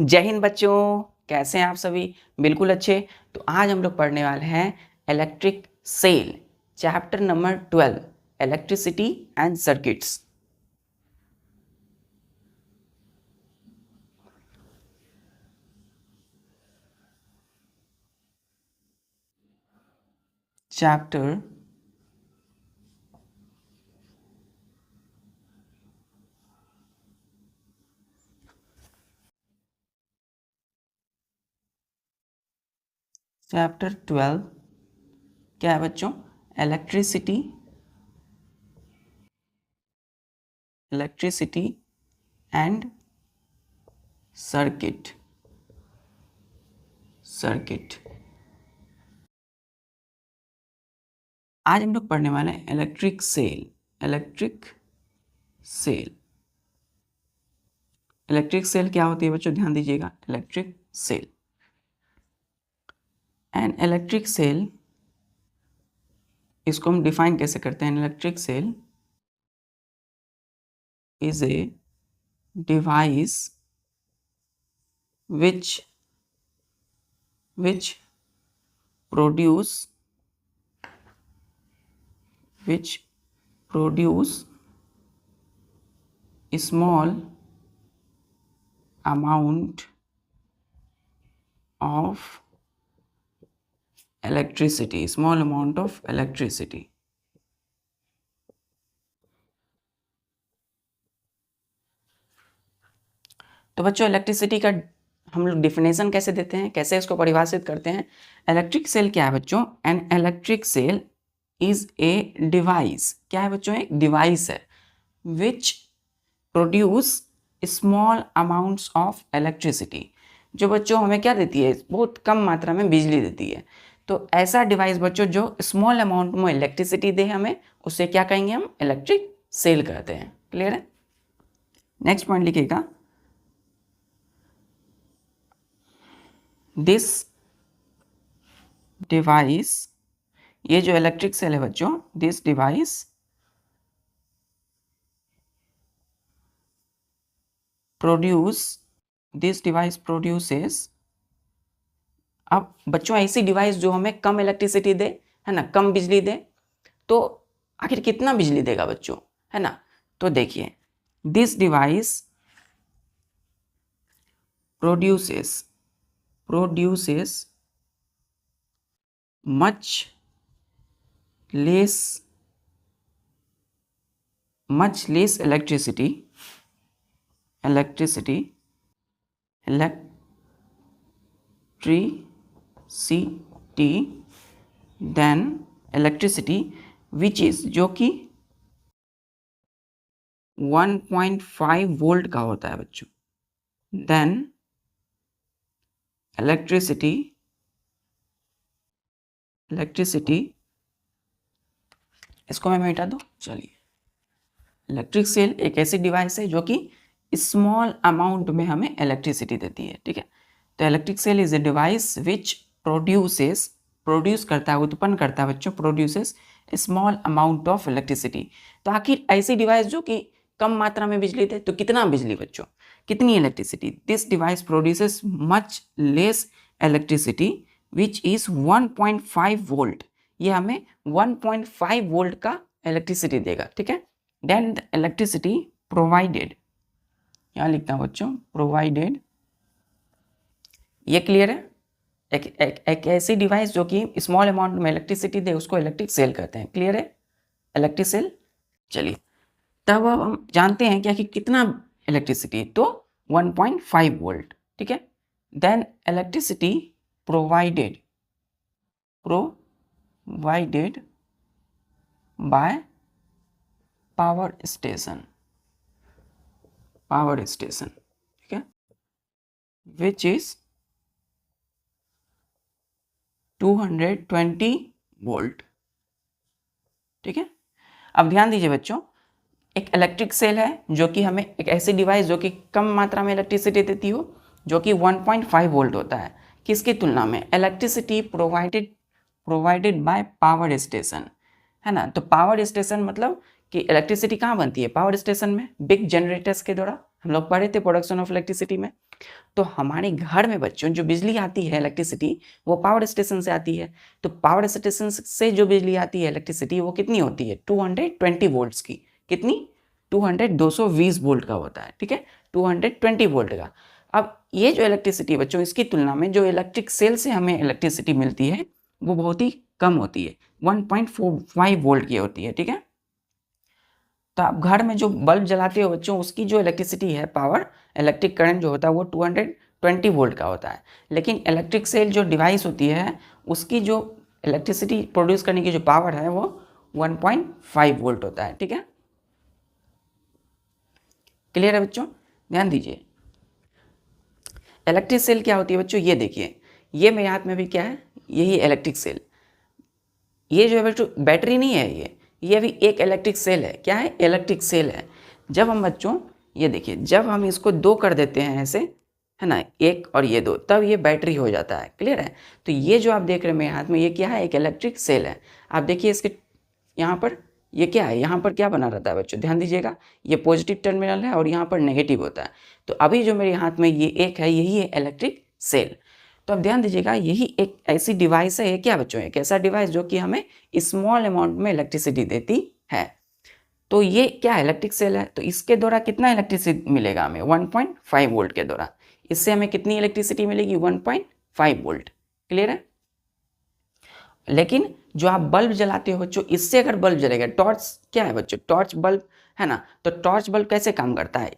जय हिंद बच्चों, कैसे हैं आप सभी? बिल्कुल अच्छे। तो आज हम लोग पढ़ने वाले हैं electric cell, chapter number 12, electricity and circuits. Chapter chapter 12 क्या है बच्चों? Electricity and circuit. आज हम लोग पढ़ने वाले हैं इलेक्ट्रिक सेल। इलेक्ट्रिक सेल क्या होती है बच्चों? ध्यान दीजिएगा। Electric cell and electric cell, इसको हम डिफाइन कैसे करते हैं? Electric cell is a device which produce a small amount of electricity, तो बच्चों इलेक्ट्रिसिटी का हम लोग डिफिनेशन कैसे देते हैं, कैसे इसको परिभाषित करते हैं? इलेक्ट्रिक सेल क्या है बच्चों? An electric cell is a device. क्या है बच्चों? एक डिवाइस है which produce small amounts of electricity, जो बच्चों हमें क्या देती है? बहुत कम मात्रा में बिजली देती है। तो ऐसा डिवाइस बच्चों जो स्मॉल अमाउंट में इलेक्ट्रिसिटी दे हमें, उसे क्या कहेंगे हम? इलेक्ट्रिक सेल कहते हैं। क्लियर है? नेक्स्ट पॉइंट लिखिएगा, दिस डिवाइस, ये जो इलेक्ट्रिक सेल है बच्चों, दिस डिवाइस प्रोड्यूसेस। अब बच्चों ऐसी डिवाइस जो हमें कम इलेक्ट्रिसिटी दे, है ना, कम बिजली दे, तो आखिर कितना बिजली देगा बच्चों, है ना? तो देखिए, this device produces much less electricity than electricity which is, जो कि 1.5 वोल्ट का होता है बच्चों, then इलेक्ट्रिसिटी इसको मैं मिटा दूं। चलिए, इलेक्ट्रिक सेल एक ऐसी डिवाइस है जो कि स्मॉल अमाउंट में हमें इलेक्ट्रिसिटी देती है। ठीक है, तो electric cell is a device which produce करता है, उत्पन्न करता है बच्चों, produces small amount of electricity. तो आखिर ऐसी डिवाइस जो कि कम मात्रा में बिजली दे, तो कितना बिजली बच्चों, कितनी electricity? This device produces much less electricity which is 1.5 volt. ये हमें 1.5 वोल्ट का इलेक्ट्रिसिटी देगा। ठीक है, देन द इलेक्ट्रिसिटी प्रोवाइडेड, यहाँ लिखता हूँ बच्चों, प्रोवाइडेड। ये क्लियर है? एक ऐसी डिवाइस जो कि स्मॉल अमाउंट में इलेक्ट्रिसिटी दे, उसको इलेक्ट्रिक सेल कहते हैं। क्लियर है? Electric cell. चलिए, तब अब हम जानते हैं क्या कि कितना इलेक्ट्रिसिटी, तो 1.5 वोल्ट। ठीक है, then electricity provided by power station, ठीक है, विच इज 220 वोल्ट। ठीक है, अब ध्यान दीजिए बच्चों, एक इलेक्ट्रिक सेल है जो कि हमें, एक ऐसी डिवाइस जो कि कम मात्रा में इलेक्ट्रिसिटी देती हो, जो कि 1.5 वोल्ट होता है। किसकी तुलना में? Electricity provided by power station, है ना। तो पावर स्टेशन मतलब कि इलेक्ट्रिसिटी कहाँ बनती है? पावर स्टेशन में, बिग जनरेटर्स के द्वारा। हम लोग पढ़े थे प्रोडक्शन ऑफ इलेक्ट्रिसिटी में। तो हमारे घर में बच्चों जो बिजली आती है इलेक्ट्रिसिटी वो पावर स्टेशन से आती है। तो पावर स्टेशन से जो बिजली आती है इलेक्ट्रिसिटी वो कितनी होती है 220 वोल्ट्स की। कितनी 220 वोल्ट का होता है, ठीक है, 220 वोल्ट का। अब ये जो इलेक्ट्रिसिटी बच्चों इसकी तुलना में जो इलेक्ट्रिक सेल से हमें इलेक्ट्रिसिटी मिलती है वो बहुत ही कम होती है, 1.45 वोल्ट की होती है, ठीक है। तो आप घर में जो बल्ब जलाते हो बच्चों उसकी जो इलेक्ट्रिसिटी है पावर इलेक्ट्रिक करंट जो होता है वो 220 वोल्ट का होता है। लेकिन इलेक्ट्रिक सेल जो डिवाइस होती है उसकी जो इलेक्ट्रिसिटी प्रोड्यूस करने की जो पावर है वो 1.5 वोल्ट होता है, ठीक है। क्लियर है बच्चों, ध्यान दीजिए। इलेक्ट्रिक सेल क्या होती है बच्चों, ये देखिए, ये मेरे हाथ में भी क्या है, यही इलेक्ट्रिक सेल। ये जो है बच्चों बैटरी नहीं है, ये भी एक इलेक्ट्रिक सेल है। क्या है, इलेक्ट्रिक सेल है। जब हम बच्चों ये देखिए, जब हम इसको दो कर देते हैं ऐसे, है ना, एक और ये दो, तब ये बैटरी हो जाता है। क्लियर है। तो ये जो आप देख रहे हैं मेरे हाथ में ये क्या है, एक इलेक्ट्रिक सेल है। आप देखिए इसके यहाँ पर ये क्या है, यहाँ पर क्या बना रहता है बच्चों, ध्यान दीजिएगा, ये पॉजिटिव टर्मिनल है और यहाँ पर नेगेटिव होता है। तो अभी जो मेरे हाथ में ये एक है यही है इलेक्ट्रिक सेल। तो अब ध्यान दीजिएगा, यही एक ऐसी डिवाइस है, ये क्या बच्चों, एक ऐसा डिवाइस जो कि हमें स्मॉल अमाउंट में इलेक्ट्रिसिटी देती है। तो ये क्या है, इलेक्ट्रिक सेल है। तो इसके द्वारा कितना इलेक्ट्रिसिटी मिलेगा हमें, 1.5 वोल्ट के द्वारा। इससे हमें कितनी इलेक्ट्रिसिटी मिलेगी, 1.5 वोल्ट। क्लियर है। लेकिन जो आप बल्ब जलाते हो बच्चों, इससे अगर बल्ब जलेगा, टॉर्च क्या है बच्चों, टॉर्च बल्ब है ना। तो टॉर्च बल्ब कैसे काम करता है,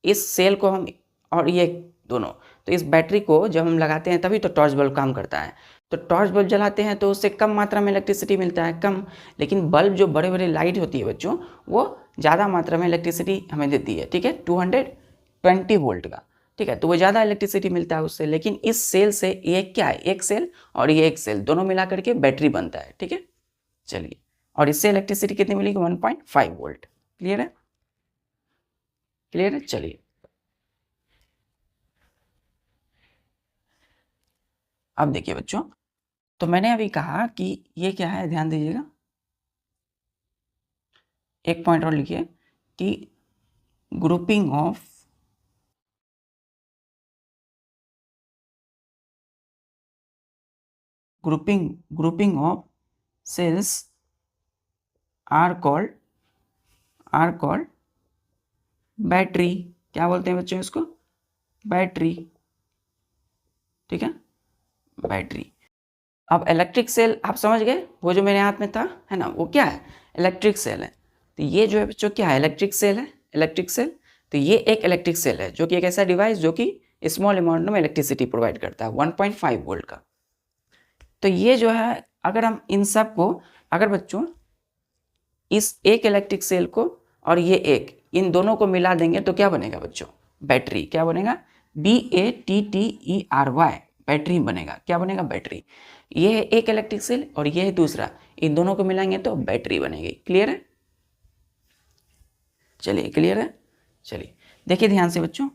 इस सेल को हम और ये दोनों, तो इस बैटरी को जब हम लगाते हैं तभी तो टॉर्च बल्ब काम करता है। तो टॉर्च बल्ब जलाते हैं तो उससे कम मात्रा में इलेक्ट्रिसिटी मिलता है, कम। लेकिन बल्ब जो बड़े बड़े लाइट होती है बच्चों वो ज़्यादा मात्रा में इलेक्ट्रिसिटी हमें देती है, ठीक है, 220 वोल्ट का, ठीक है। तो वो ज़्यादा इलेक्ट्रिसिटी मिलता है उससे। लेकिन इस सेल से ये क्या है, एक सेल और ये एक सेल दोनों मिला करके बैटरी बनता है, ठीक है। चलिए, और इससे इलेक्ट्रिसिटी कितनी मिलेगी, 1.5 वोल्ट। क्लियर है, क्लियर है। चलिए अब देखिए बच्चों, तो मैंने अभी कहा कि ये क्या है, ध्यान दीजिएगा, एक पॉइंट और लिखिए कि grouping of grouping of cells are called battery. क्या बोलते हैं बच्चों इसको, बैटरी, ठीक है, बैटरी। अब इलेक्ट्रिक सेल आप समझ गए, वो जो मेरे हाथ में था है ना, वो क्या है, इलेक्ट्रिक सेल है। तो ये जो है बच्चों क्या है, इलेक्ट्रिक सेल है, इलेक्ट्रिक सेल। तो ये एक इलेक्ट्रिक सेल है जो कि एक ऐसा डिवाइस जो कि स्मॉल अमाउंट में इलेक्ट्रिसिटी प्रोवाइड करता है, 1.5 वोल्ट का। तो ये जो है, अगर हम इन सब को, अगर बच्चों इस एक इलेक्ट्रिक सेल को और ये एक, इन दोनों को मिला देंगे तो क्या बनेगा बच्चों, बैटरी। क्या बनेगा, BATTERY, बैटरी बनेगा। क्या बनेगा, बैटरी। ये है एक इलेक्ट्रिक सेल और ये है दूसरा, इन दोनों को मिलाएंगे तो बैटरी बनेगी। क्लियर है, चलिए क्लियर है। चलिए देखिए ध्यान से बच्चों,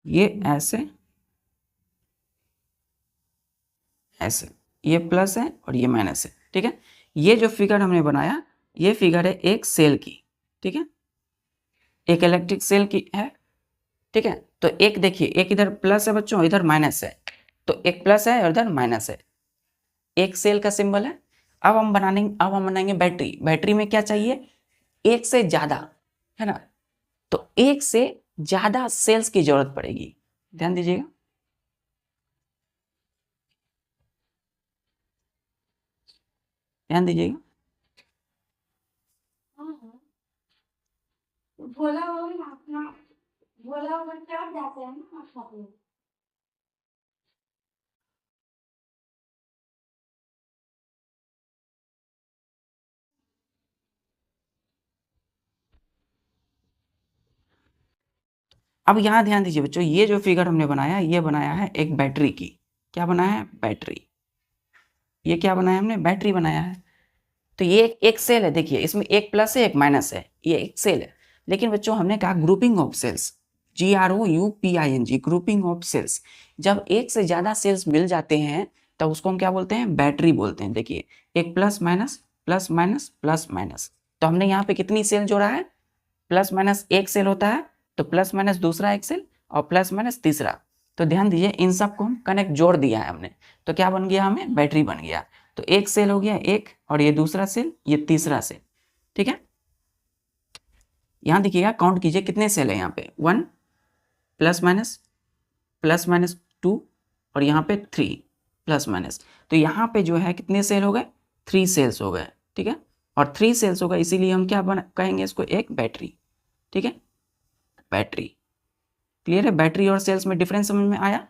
ये ऐसे ऐसे, ये प्लस है और ये माइनस है, ठीक है। ये जो फिगर हमने बनाया ये फिगर है एक सेल की, ठीक है, एक इलेक्ट्रिक सेल की है, ठीक है। तो एक देखिए, एक इधर प्लस है बच्चों, इधर माइनस है। तो एक प्लस है और इधर माइनस है, एक सेल का सिंबल है। अब हम बनाएंगे बैटरी। बैटरी में क्या चाहिए, एक से ज्यादा, है ना। तो एक से ज्यादा सेल्स की जरूरत पड़ेगी। ध्यान दीजिएगा, ध्यान दीजिएगा। अब यहाँ ध्यान दीजिए बच्चों, ये जो फिगर हमने बनाया ये बनाया है एक बैटरी की। क्या बनाया है, बैटरी। ये क्या बनाया हमने, बैटरी बनाया है। तो ये एक सेल है, देखिए इसमें एक प्लस है एक माइनस है, ये एक सेल है। लेकिन बच्चों हमने कहा grouping of cells, GROUPING, grouping of cells. जब एक से ज्यादा सेल्स मिल जाते हैं तब उसको हम क्या बोलते हैं, बैटरी बोलते हैं। देखिए एक plus minus plus minus plus minus, तो हमने यहाँ पे कितनी सेल जोड़ा है, प्लस माइनस एक सेल होता है, तो प्लस माइनस दूसरा एक सेल और प्लस माइनस तीसरा। तो ध्यान दीजिए इन सबको हम कनेक्ट जोड़ दिया है हमने, तो क्या बन गया, हमें बैटरी बन गया। तो एक सेल हो गया एक, और ये दूसरा सेल, ये तीसरा सेल, ठीक है। यहाँ देखिएगा, काउंट कीजिए कितने सेल है यहाँ पे, 1 प्लस माइनस 2 और यहाँ पे 3 प्लस माइनस। तो यहाँ पे जो है कितने सेल हो गए, 3 सेल्स हो गए, ठीक है। और 3 सेल्स हो गए, इसीलिए हम क्या कहेंगे इसको, एक बैटरी, ठीक है, बैटरी। क्लियर है। बैटरी और सेल्स में डिफरेंस समझ में आया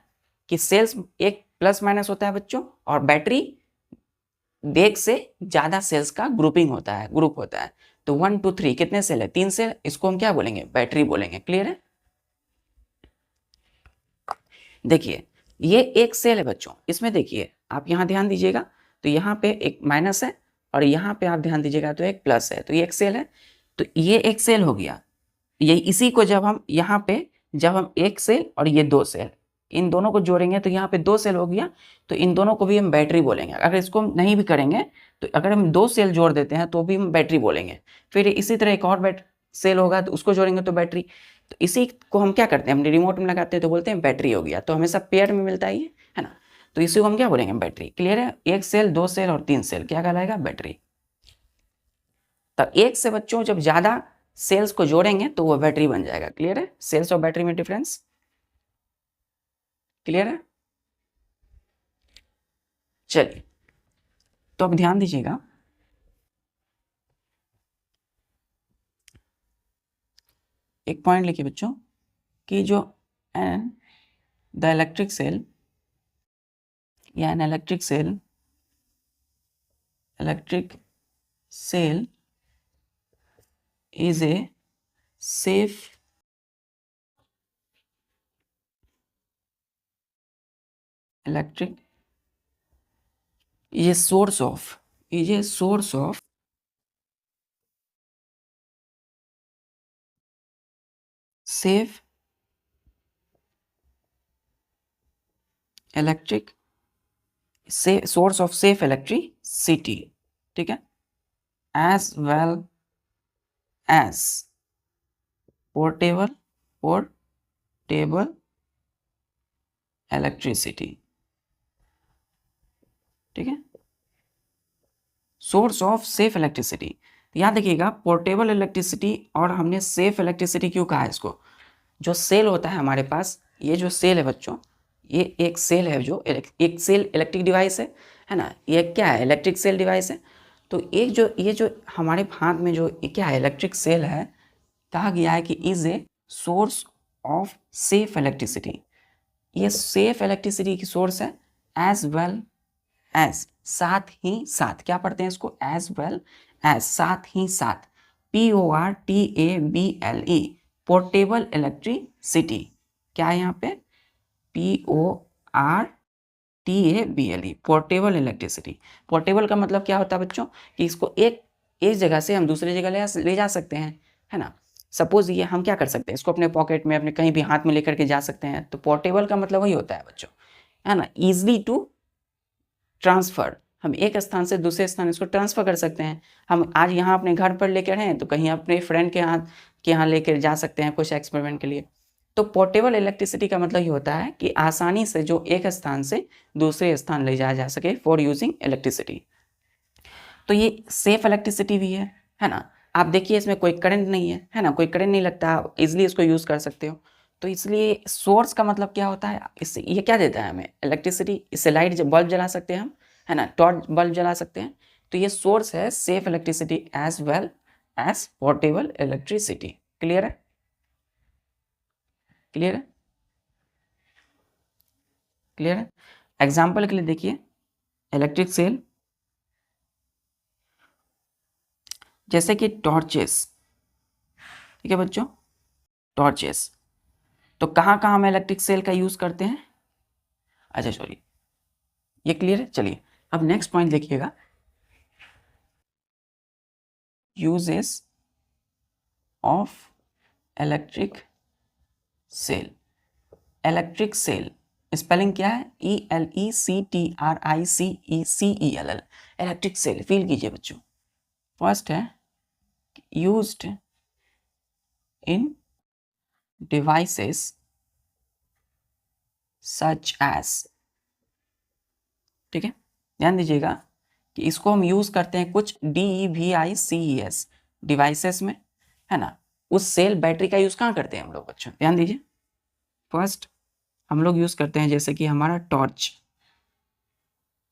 कि सेल्स एक प्लस माइनस होता है बच्चों, और बैटरी एक से ज्यादा सेल्स का ग्रुपिंग होता है, ग्रुप होता है। तो 1 2 3 कितने सेल है, 3 सेल, इसको हम क्या बोलेंगे, बैटरी बोलेंगे। क्लियर है। देखिए ये एक सेल है बच्चों, इसमें देखिए आप यहाँ ध्यान दीजिएगा, तो यहाँ पे एक माइनस है और यहाँ पे आप ध्यान दीजिएगा तो एक प्लस है, तो ये एक सेल है। तो ये एक सेल हो गया, ये इसी को जब हम यहाँ पे जब हम एक सेल और ये 2 सेल, इन दोनों को जोड़ेंगे तो यहाँ पे 2 सेल हो गया, तो इन दोनों को भी हम बैटरी बोलेंगे। अगर इसको हम नहीं भी करेंगे तो अगर हम 2 सेल जोड़ देते हैं तो भी हम बैटरी बोलेंगे। फिर इसी तरह एक और सेल होगा तो उसको जोड़ेंगे तो बैटरी। तो इसी को हम क्या करते हैं, हम रिमोट में लगाते हैं तो बोलते हैं बैटरी हो गया, तो हमेशा पेयर में मिलता है ना। तो इसी को हम क्या बोलेंगे, बैटरी। क्लियर है। एक सेल, 2 सेल और 3 सेल क्या कहलाएगा, बैटरी। तब एक से बच्चों जब ज्यादा सेल्स को जोड़ेंगे तो वो बैटरी बन जाएगा। क्लियर है। सेल्स और बैटरी में डिफरेंस क्लियर है। चलिए तो अब ध्यान दीजिएगा, एक पॉइंट लिखिए बच्चों कि जो एन द इलेक्ट्रिक सेल या an electric cell is a safe electric is a source of safe electric source of safe electricity, ठीक है, as well as portable electricity, ठीक है, सोर्स ऑफ सेफ इलेक्ट्रिसिटी। याद रखिएगा पोर्टेबल इलेक्ट्रिसिटी और हमने safe electricity क्यों कहा है इसको। जो सेल होता है हमारे पास, ये जो सेल है बच्चों, ये एक सेल है, जो एक सेल इलेक्ट्रिक डिवाइस है ना, ये क्या है, इलेक्ट्रिक सेल डिवाइस है। तो एक जो ये जो हमारे हाथ में जो क्या है, इलेक्ट्रिक सेल है, कहा गया है कि is a source of safe electricity. ये सेफ इलेक्ट्रिसिटी की सोर्स है, एज वेल एज, साथ ही साथ, क्या पढ़ते हैं इसको, एज वेल एज, साथ ही साथ, PORTABLE, पोर्टेबल इलेक्ट्रिसिटी। क्या है यहाँ पे, PORTABLE, पोर्टेबल इलेक्ट्रिसिटी। पोर्टेबल का मतलब क्या होता है बच्चों, कि इसको एक जगह से हम दूसरी जगह ले जा सकते हैं, है ना। सपोज ये हम क्या कर सकते हैं, इसको अपने पॉकेट में, अपने कहीं भी हाथ में लेकर के जा सकते हैं। तो पोर्टेबल का मतलब वही होता है बच्चों, है ना, ईजिली टू ट्रांसफर। हम एक स्थान से दूसरे स्थान इसको ट्रांसफर कर सकते हैं। हम आज यहाँ अपने घर पर लेकर हैं तो कहीं अपने फ्रेंड के यहाँ लेकर जा सकते हैं कुछ एक्सपेरिमेंट के लिए। तो पोर्टेबल इलेक्ट्रिसिटी का मतलब ये होता है कि आसानी से जो एक स्थान से दूसरे स्थान ले जाया जा सके फॉर यूजिंग इलेक्ट्रिसिटी। तो ये सेफ इलेक्ट्रिसिटी भी है ना। आप देखिए इसमें कोई करंट नहीं है ना, कोई करंट नहीं लगता, इजिली इसको यूज़ कर सकते हो। तो इसलिए सोर्स का मतलब क्या होता है, इससे ये क्या देता है हमें, इलेक्ट्रिसिटी। इससे लाइट बल्ब जला सकते हैं हम, है ना, टॉर्च बल्ब जला सकते हैं। तो ये सोर्स है safe electricity as well as portable electricity. Clear है। क्लियर है। क्लियर है। एग्जाम्पल के लिए देखिए, इलेक्ट्रिक सेल जैसे कि टॉर्चेस, ठीक है बच्चों, टॉर्चेस। तो कहाँ कहाँ हम इलेक्ट्रिक सेल का यूज करते हैं, अच्छा सॉरी, ये क्लियर है। चलिए अब नेक्स्ट पॉइंट देखिएगा, uses of electric cell. Electric cell spelling क्या है, ELECTRICECELL, इलेक्ट्रिक सेल। फील कीजिए बच्चों, फर्स्ट है used in devices such as, ठीक है, ध्यान दीजिएगा कि इसको हम यूज करते हैं कुछ DEVICES डिवाइसेस में, है ना। उस सेल बैटरी का यूज कहाँ करते हैं हम लोग बच्चों, ध्यान दीजिए। फर्स्ट हम लोग यूज करते हैं जैसे कि हमारा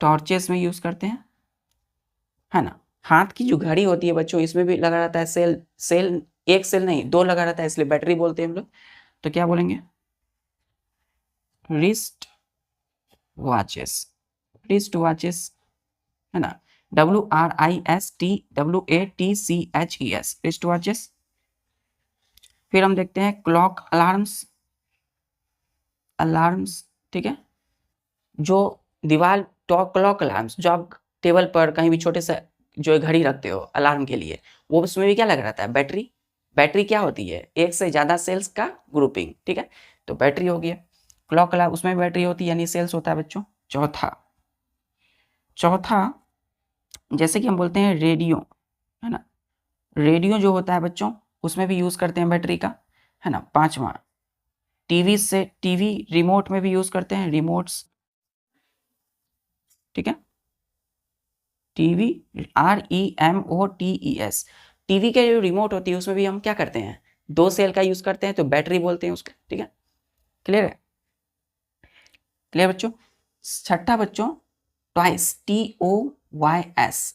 टॉर्चेस में यूज करते हैं, है ना। हाथ की जो घड़ी होती है बच्चों, इसमें भी लगा रहता है सेल एक सेल नहीं, दो लगा रहता है, इसलिए बैटरी बोलते हैं हम लोग। तो क्या बोलेंगे, रिस्ट वॉचेस, है ना। WRISTWATCHES, wrist watches. फिर हम देखते हैं क्लॉक अलार्म्स, ठीक है। जो दीवार क्लॉक अलार्म्स, जो आप टेबल पर कहीं भी छोटे सा जो घड़ी रखते हो अलार्म के लिए, वो उसमें भी क्या लगा रहता है, बैटरी क्या होती है, एक से ज़्यादा सेल्स का ग्रुपिंग, ठीक है। तो बैटरी हो गया। क्लॉक अलार्म, उसमें भी बैटरी होती है, यानी सेल्स होता है बच्चों। चौथा जैसे कि हम बोलते हैं रेडियो, है ना। रेडियो जो होता है बच्चों, उसमें भी यूज़ करते हैं बैटरी का, है ना। पांचवा टीवी रिमोट में भी यूज़ करते हैं, रिमोट्स, ठीक है। टीवी REMOTES, टीवी के जो रिमोट होती है उसमें भी हम क्या करते हैं, दो सेल का यूज़ करते हैं, तो बैटरी बोलते हैं उसका, ठीक है। क्लियर है, क्लियर बच्चों। छठा बच्चों टॉयस, TOYS,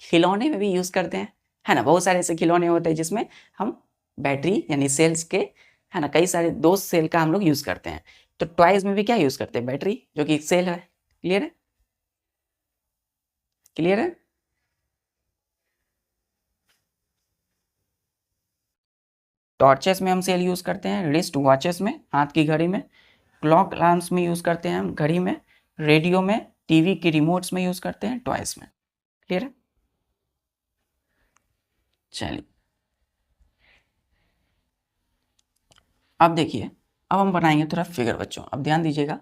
खिलौने में भी यूज़ करते हैं, है ना। बहुत सारे ऐसे खिलौने होते हैं जिसमें हम बैटरी यानी सेल्स के, है ना, कई सारे दो सेल का हम लोग यूज़ करते हैं। तो टॉयज में भी क्या यूज़ करते हैं, बैटरी, जो कि सेल है। क्लियर है, क्लियर है। टॉर्चेस में हम सेल यूज़ करते हैं, रिस्ट वॉचेस में, हाथ की घड़ी में, क्लॉक अलार्म्स में यूज़ करते हैं हम घड़ी में, रेडियो में, टीवी की रिमोट्स में यूज़ करते हैं, टॉयज में। क्लियर है, चलिए अब देखिए, अब हम बनाएंगे थोड़ा फिगर बच्चों, अब ध्यान दीजिएगा।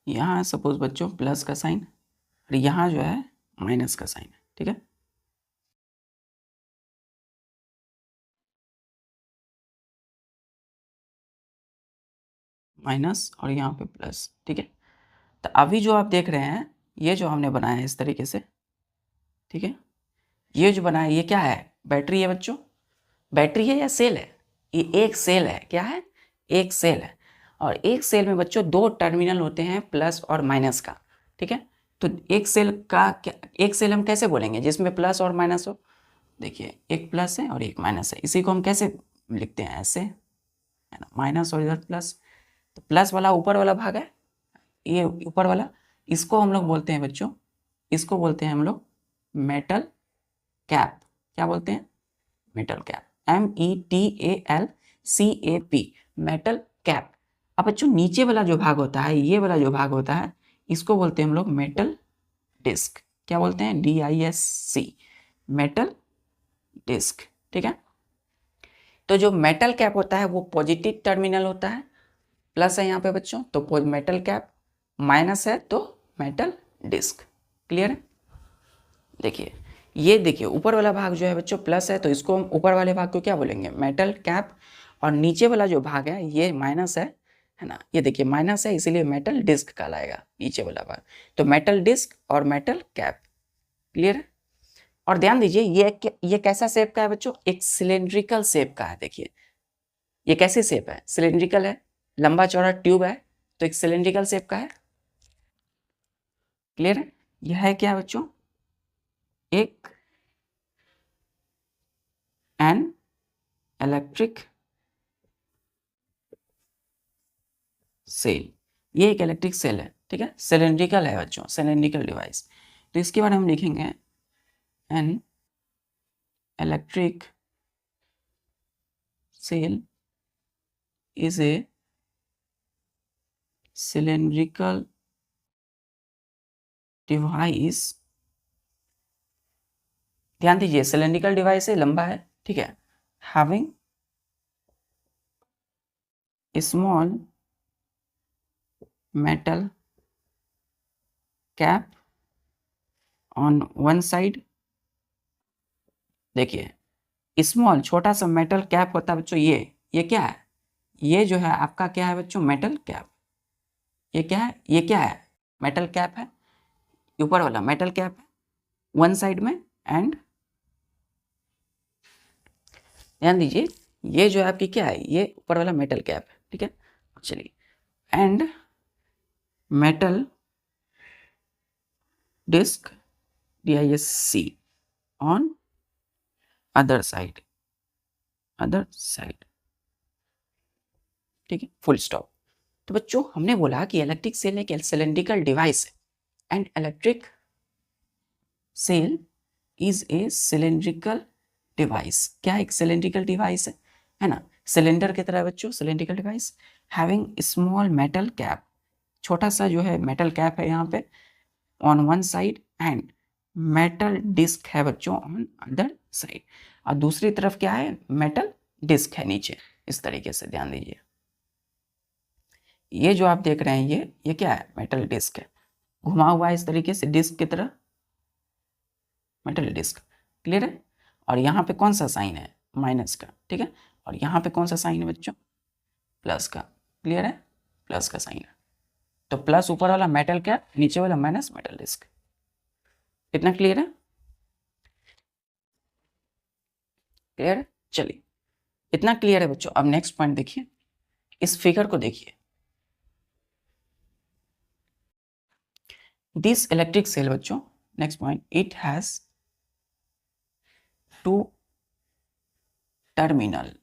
यहाँ सपोज बच्चों प्लस का साइन, और यहाँ जो है माइनस का साइन है, ठीक है। माइनस और यहाँ पे प्लस, ठीक है। तो अभी जो आप देख रहे हैं, ये जो हमने बनाया है इस तरीके से, ठीक है, ये जो बनाया ये क्या है, बैटरी है बच्चों। बैटरी है या सेल है, ये एक सेल है, क्या है, एक सेल है। और एक सेल में बच्चों दो टर्मिनल होते हैं, प्लस और माइनस का, ठीक है। तो एक सेल का क्या, एक सेल हम कैसे बोलेंगे जिसमें प्लस और माइनस हो, देखिए एक प्लस है और एक माइनस है, इसी को हम कैसे लिखते हैं, ऐसे, है ना, माइनस और इधर प्लस। तो प्लस वाला ऊपर वाला भाग है, ये ऊपर वाला, इसको हम लोग बोलते हैं बच्चों, इसको बोलते हैं हम लोग मेटल कैप। क्या बोलते हैं, metal cap, METALCAP, metal cap. अब बच्चों नीचे वाला जो भाग होता है, ये वाला जो भाग होता है, इसको बोलते हैं हम लोग मेटल डिस्क। क्या बोलते हैं, DISC, मेटल डिस्क, ठीक है। तो जो मेटल कैप होता है वो पॉजिटिव टर्मिनल होता है, प्लस है यहाँ पे बच्चों तो मेटल कैप, माइनस है तो मेटल डिस्क। क्लियर है, देखिए ये देखिए ऊपर वाला भाग जो है बच्चों प्लस है, तो इसको हम ऊपर वाले भाग को क्या बोलेंगे, मेटल कैप। और नीचे वाला जो भाग है ये माइनस है ना, ये देखिए माइनस है, इसीलिए मेटल डिस्क कहलाएगा नीचे वाला भाग। तो मेटल डिस्क और मेटल कैप। क्लियर है। और ध्यान दीजिए ये कैसा शेप का है बच्चों, एक सिलेंड्रिकल शेप का है। देखिए ये कैसे शेप है, सिलेंड्रिकल है, लंबा चौड़ा ट्यूब है, तो एक सिलेंड्रिकल शेप का है। क्लियर है? यह है क्या बच्चों? एक एन इलेक्ट्रिक सेल, ये एक इलेक्ट्रिक सेल है, ठीक है, सिलेंड्रिकल है बच्चों, सिलेंड्रिकल डिवाइस। तो इसके बारे में हम लिखेंगे an electric cell is a cylindrical device. ध्यान दीजिए, सिलेंड्रिकल डिवाइस है, लंबा है, ठीक है, having small metal cap on one side. देखिए स्मॉल, छोटा सा मेटल कैप होता है बच्चों, ये क्या है? ये जो है आपका क्या है बच्चों? Metal cap. ये क्या है? ये क्या है? मेटल कैप है, ऊपर वाला मेटल कैप है वन साइड में। एंड ध्यान दीजिए, ये जो है आपकी क्या है? ये ऊपर वाला मेटल कैप है, ठीक है। चलिए, and metal disc DISC on other side, ठीक है, फुल स्टॉप। तो बच्चों हमने बोला कि इलेक्ट्रिक सेल एक सिलेंड्रिकल डिवाइस है and electric cell is a cylindrical device. क्या एक सिलेंड्रिकल डिवाइस है ना, सिलेंडर की तरह बच्चों, cylindrical device having small metal cap, छोटा सा जो है मेटल कैप है यहाँ पे on one side, and metal disc है बच्चों ऑन अदर साइड, और दूसरी तरफ क्या है? मेटल डिस्क है नीचे, इस तरीके से। ध्यान दीजिए, ये जो आप देख रहे हैं ये क्या है? मेटल डिस्क है, घुमा हुआ है इस तरीके से डिस्क की तरह, मेटल डिस्क। क्लियर है? और यहाँ पे कौन सा साइन है? माइनस का, ठीक है। और यहाँ पे कौन सा साइन है बच्चों? प्लस का। क्लियर है? प्लस का साइन है। तो प्लस ऊपर वाला मेटल कैप, नीचे वाला माइनस मेटल डिस्क। इतना क्लियर है? क्लियर है? चलिए, इतना क्लियर है बच्चों। अब नेक्स्ट पॉइंट देखिए, इस फिगर को देखिए। दिस इलेक्ट्रिक सेल बच्चों, next point, it has two terminal.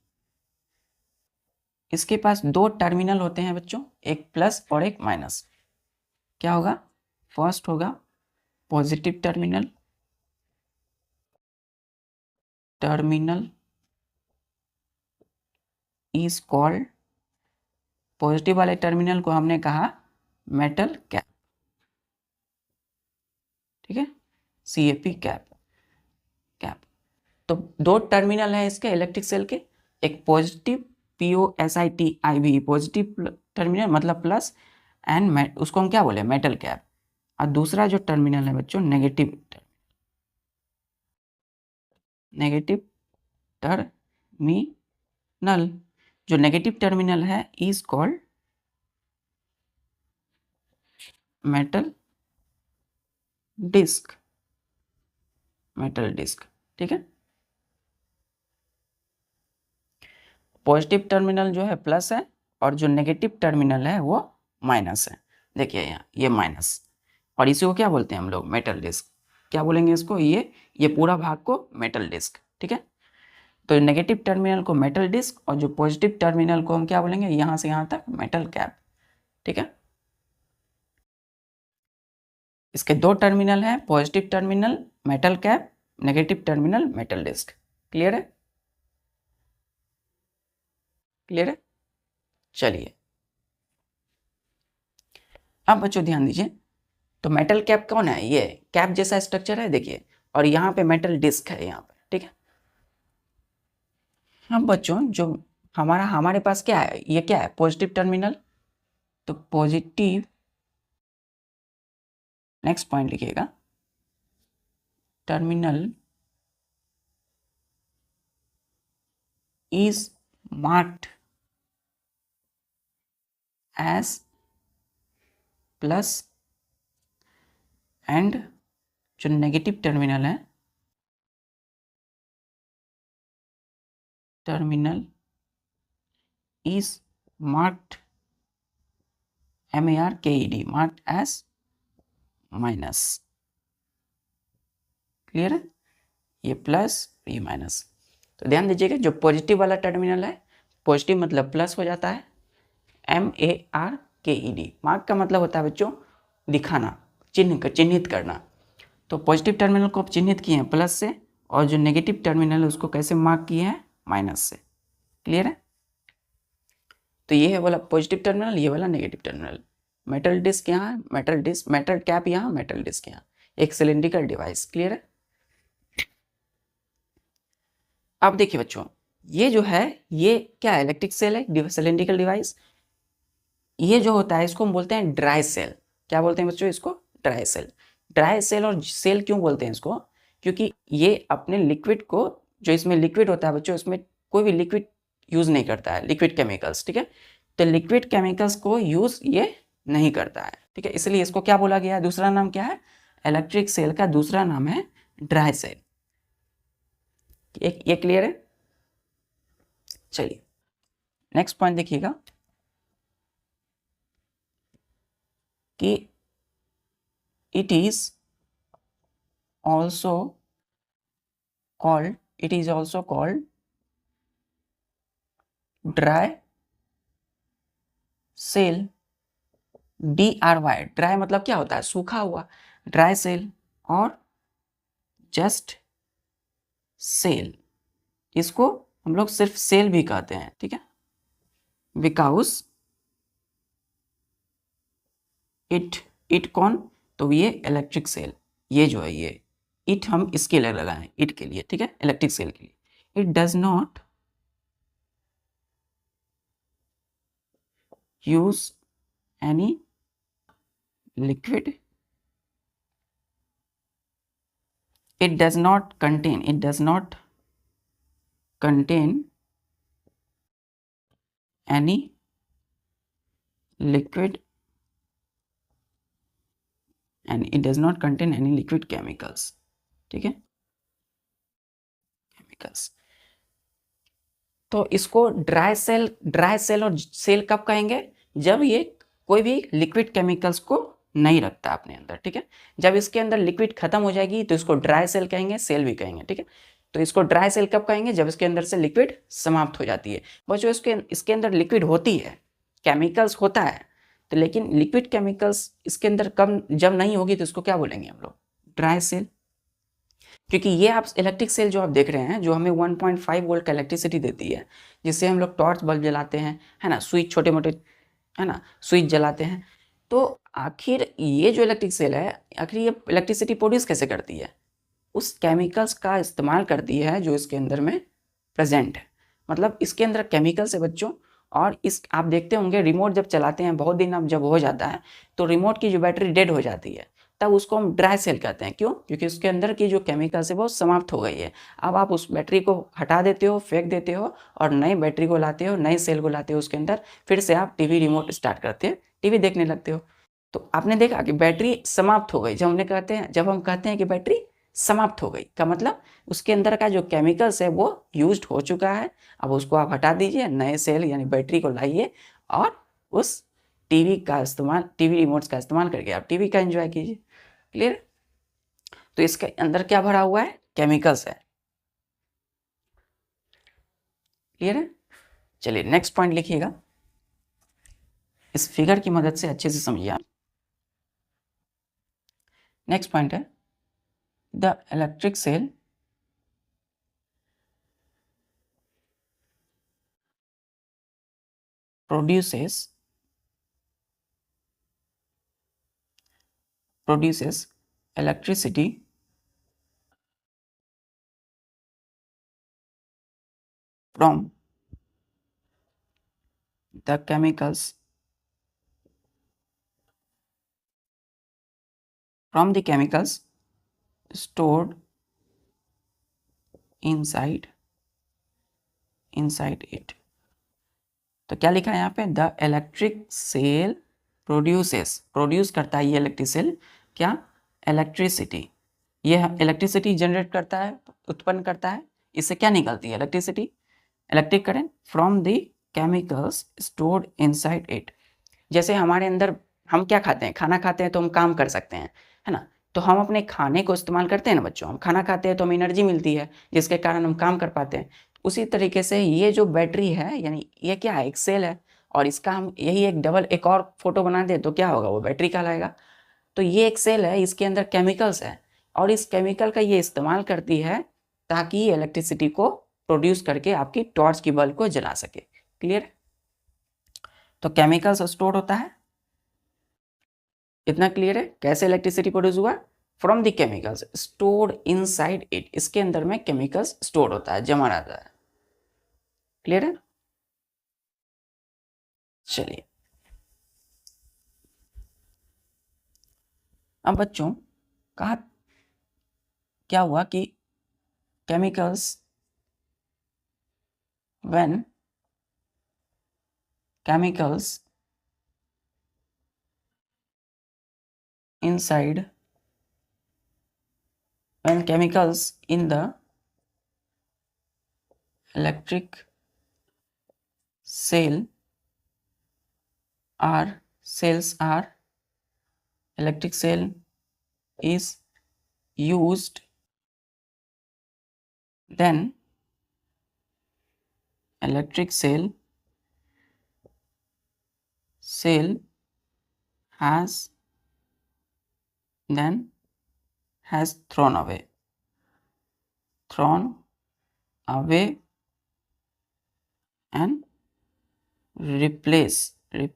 इसके पास दो टर्मिनल होते हैं बच्चों, एक प्लस और एक माइनस। क्या होगा? फर्स्ट होगा positive terminal, terminal is called, positive वाले टर्मिनल को हमने कहा मेटल कैप, ठीक है, CAP कैप। तो दो टर्मिनल है इसके इलेक्ट्रिक सेल के, एक पॉजिटिव POSITIV पॉजिटिव टर्मिनल मतलब प्लस, एंड उसको हम क्या बोले? Metal cap. और दूसरा जो टर्मिनल है बच्चों नेगेटिव टर्मिनल, जो नेगेटिव टर्मिनल है इज कॉल्ड मेटल डिस्क, ठीक है। पॉजिटिव टर्मिनल जो है प्लस है और जो नेगेटिव टर्मिनल है वो माइनस है। देखिए यहाँ ये माइनस, और इसी को क्या बोलते हैं हम लोग? Metal disc. क्या बोलेंगे इसको? ये पूरा भाग को मेटल डिस्क, ठीक है। तो नेगेटिव टर्मिनल को मेटल डिस्क और जो पॉजिटिव टर्मिनल को हम क्या बोलेंगे? यहाँ से यहाँ तक मेटल कैप, ठीक है। इसके दो टर्मिनल हैं, positive terminal metal cap, negative terminal metal disc. Clear है? क्लियर है? चलिए, अब बच्चों ध्यान दीजिए, तो मेटल कैप कौन है? ये कैप जैसा स्ट्रक्चर है देखिए, और यहाँ पे मेटल डिस्क है यहाँ पे, ठीक है। अब बच्चों जो हमारे पास क्या है? ये क्या है? Positive terminal. तो पॉजिटिव, नेक्स्ट पॉइंट लिखिएगा, terminal is marked as plus, and जो नेगेटिव टर्मिनल है, terminal is marked, MARKED, marked as minus. Clear है, ये प्लस ये माइनस। तो ध्यान दीजिएगा जो पॉजिटिव वाला टर्मिनल है, पॉजिटिव मतलब प्लस हो जाता है, MARKED। मार्क का मतलब होता है बच्चों दिखाना, चिन्हित करना। तो पॉजिटिव टर्मिनल को आप चिन्हित किए हैं प्लस से, और जो नेगेटिव टर्मिनल है उसको कैसे मार्क किए हैं, माइनस से। क्लियर है, तो ये है वाला पॉजिटिव टर्मिनल, ये वाला नेगेटिव टर्मिनल। मेटल डिस्क यहाँ, मेटल कैप यहाँ, मेटल डिस्क यहाँ, एक सिलिंड्रिकल डिवाइस। क्लियर है। अब देखिए बच्चों, ये जो है ये क्या है, इलेक्ट्रिक सेल है, सिलिंड्रिकल डिवाइस। ये जो होता है इसको हम बोलते हैं ड्राई सेल। क्या बोलते हैं बच्चों इसको, ड्राई सेल। ड्राई सेल और सेल क्यों बोलते हैं इसको, क्योंकि ये अपने लिक्विड को, जो इसमें लिक्विड होता है बच्चों, इसमें कोई भी लिक्विड यूज नहीं करता है, लिक्विड केमिकल्स। ठीक है, तो लिक्विड केमिकल्स को यूज ये नहीं करता है। ठीक है, इसलिए इसको क्या बोला गया है, दूसरा नाम क्या है, इलेक्ट्रिक सेल का दूसरा नाम है ड्राई सेल। ये क्लियर है। चलिए नेक्स्ट पॉइंट देखिएगा कि it is also called dry cell, DRY। Dry मतलब क्या होता है, सूखा हुआ, ड्राई सेल और जस्ट सेल, इसको हम लोग सिर्फ सेल भी कहते हैं। ठीक है, बिकॉज इट कौन, तो ये इलेक्ट्रिक सेल, ये जो है ये इट हम इसके लिए लगाएं, इट के लिए। ठीक है, इलेक्ट्रिक सेल के लिए। It does not use any liquid, it does not contain any liquid and it does not contain any liquid chemicals। ठीक है, केमिकल्स। तो इसको ड्राई सेल और सेल कब कहेंगे, जब ये कोई भी लिक्विड केमिकल्स को नहीं रखता अपने अंदर। ठीक है, जब इसके अंदर लिक्विड खत्म हो जाएगी तो इसको ड्राई सेल कहेंगे, सेल भी कहेंगे। ठीक है, तो इसको ड्राई सेल कब कहेंगे, जब इसके अंदर से लिक्विड समाप्त हो जाती है। बच्चों इसके अंदर लिक्विड होती है, केमिकल्स होता है, तो लेकिन लिक्विड केमिकल्स इसके अंदर कब जब नहीं होगी तो इसको क्या बोलेंगे हम लोग, ड्राई सेल। क्योंकि ये आप इलेक्ट्रिक सेल जो आप देख रहे हैं, जो हमें 1.5 वोल्ट का इलेक्ट्रिसिटी देती है, जिससे हम लोग टॉर्च बल्ब जलाते हैं, है ना, स्विच छोटे मोटे, है ना, स्विच जलाते हैं। तो आखिर ये जो इलेक्ट्रिक सेल है, आखिर ये इलेक्ट्रिसिटी प्रोड्यूस कैसे करती है, उस केमिकल्स का इस्तेमाल करती है जो इसके अंदर में प्रेजेंट है। मतलब इसके अंदर केमिकल्स है बच्चों। और इस आप देखते होंगे रिमोट जब चलाते हैं, बहुत दिन अब जब हो जाता है तो रिमोट की जो बैटरी डेड हो जाती है, तब उसको हम ड्राई सेल कहते हैं। क्यों, क्योंकि उसके अंदर की जो केमिकल्स है वो समाप्त हो गई है। अब आप उस बैटरी को हटा देते हो, फेंक देते हो, और नई बैटरी को लाते हो, नई सेल को लाते हो उसके अंदर, फिर से आप टीवी रिमोट स्टार्ट करते हैं, टीवी देखने लगते हो। तो आपने देखा कि बैटरी समाप्त हो गई। जब हम कहते हैं कि बैटरी समाप्त हो गई का मतलब उसके अंदर का जो केमिकल्स है वो यूज्ड हो चुका है। अब उसको आप हटा दीजिए, नए सेल यानी बैटरी को लाइए, और उस टीवी रिमोट्स का इस्तेमाल करके आप टीवी का एंजॉय कीजिए। क्लियर। तो इसके अंदर क्या भरा हुआ है, केमिकल्स है। क्लियर है। चलिए नेक्स्ट पॉइंट लिखिएगा, इस फिगर की मदद से अच्छे से समझिए आप। नेक्स्ट पॉइंट है the electric cell produces electricity from the chemicals stored inside it। तो क्या लिखा है यहाँ पे, द इलेक्ट्रिक सेल प्रोड्यूस करता है ये इलेक्ट्रिक सेल क्या, इलेक्ट्रिसिटी। ये इलेक्ट्रिसिटी जनरेट करता है, उत्पन्न करता है। इससे क्या निकलती है, electricity, electric current from the chemicals stored inside it. जैसे हमारे अंदर हम क्या खाते हैं, खाना खाते हैं तो हम काम कर सकते हैं, है ना। तो हम अपने खाने को इस्तेमाल करते हैं ना बच्चों, हम खाना खाते हैं तो हमें एनर्जी मिलती है जिसके कारण हम काम कर पाते हैं। उसी तरीके से ये जो बैटरी है, यानी ये क्या है, एक सेल है, और इसका हम यही एक और फोटो बना दें तो क्या होगा, वो बैटरी कहलाएगा। तो ये एक सेल है, इसके अंदर केमिकल्स है, और इस केमिकल का ये इस्तेमाल करती है ताकि इलेक्ट्रिसिटी को प्रोड्यूस करके आपकी टॉर्च की बल्ब को जला सके। क्लियर। तो केमिकल्स स्टोर होता है, इतना क्लियर है। कैसे इलेक्ट्रिसिटी प्रोड्यूस हुआ, from the chemicals stored inside it, इसके अंदर में केमिकल्स स्टोर होता है, जमा रहता है। क्लियर है। चलिए अब बच्चों कहा क्या हुआ कि chemicals when chemicals inside when chemicals in the electric cell are cells are electric cell is used, then electric cell has then has thrown away and replace it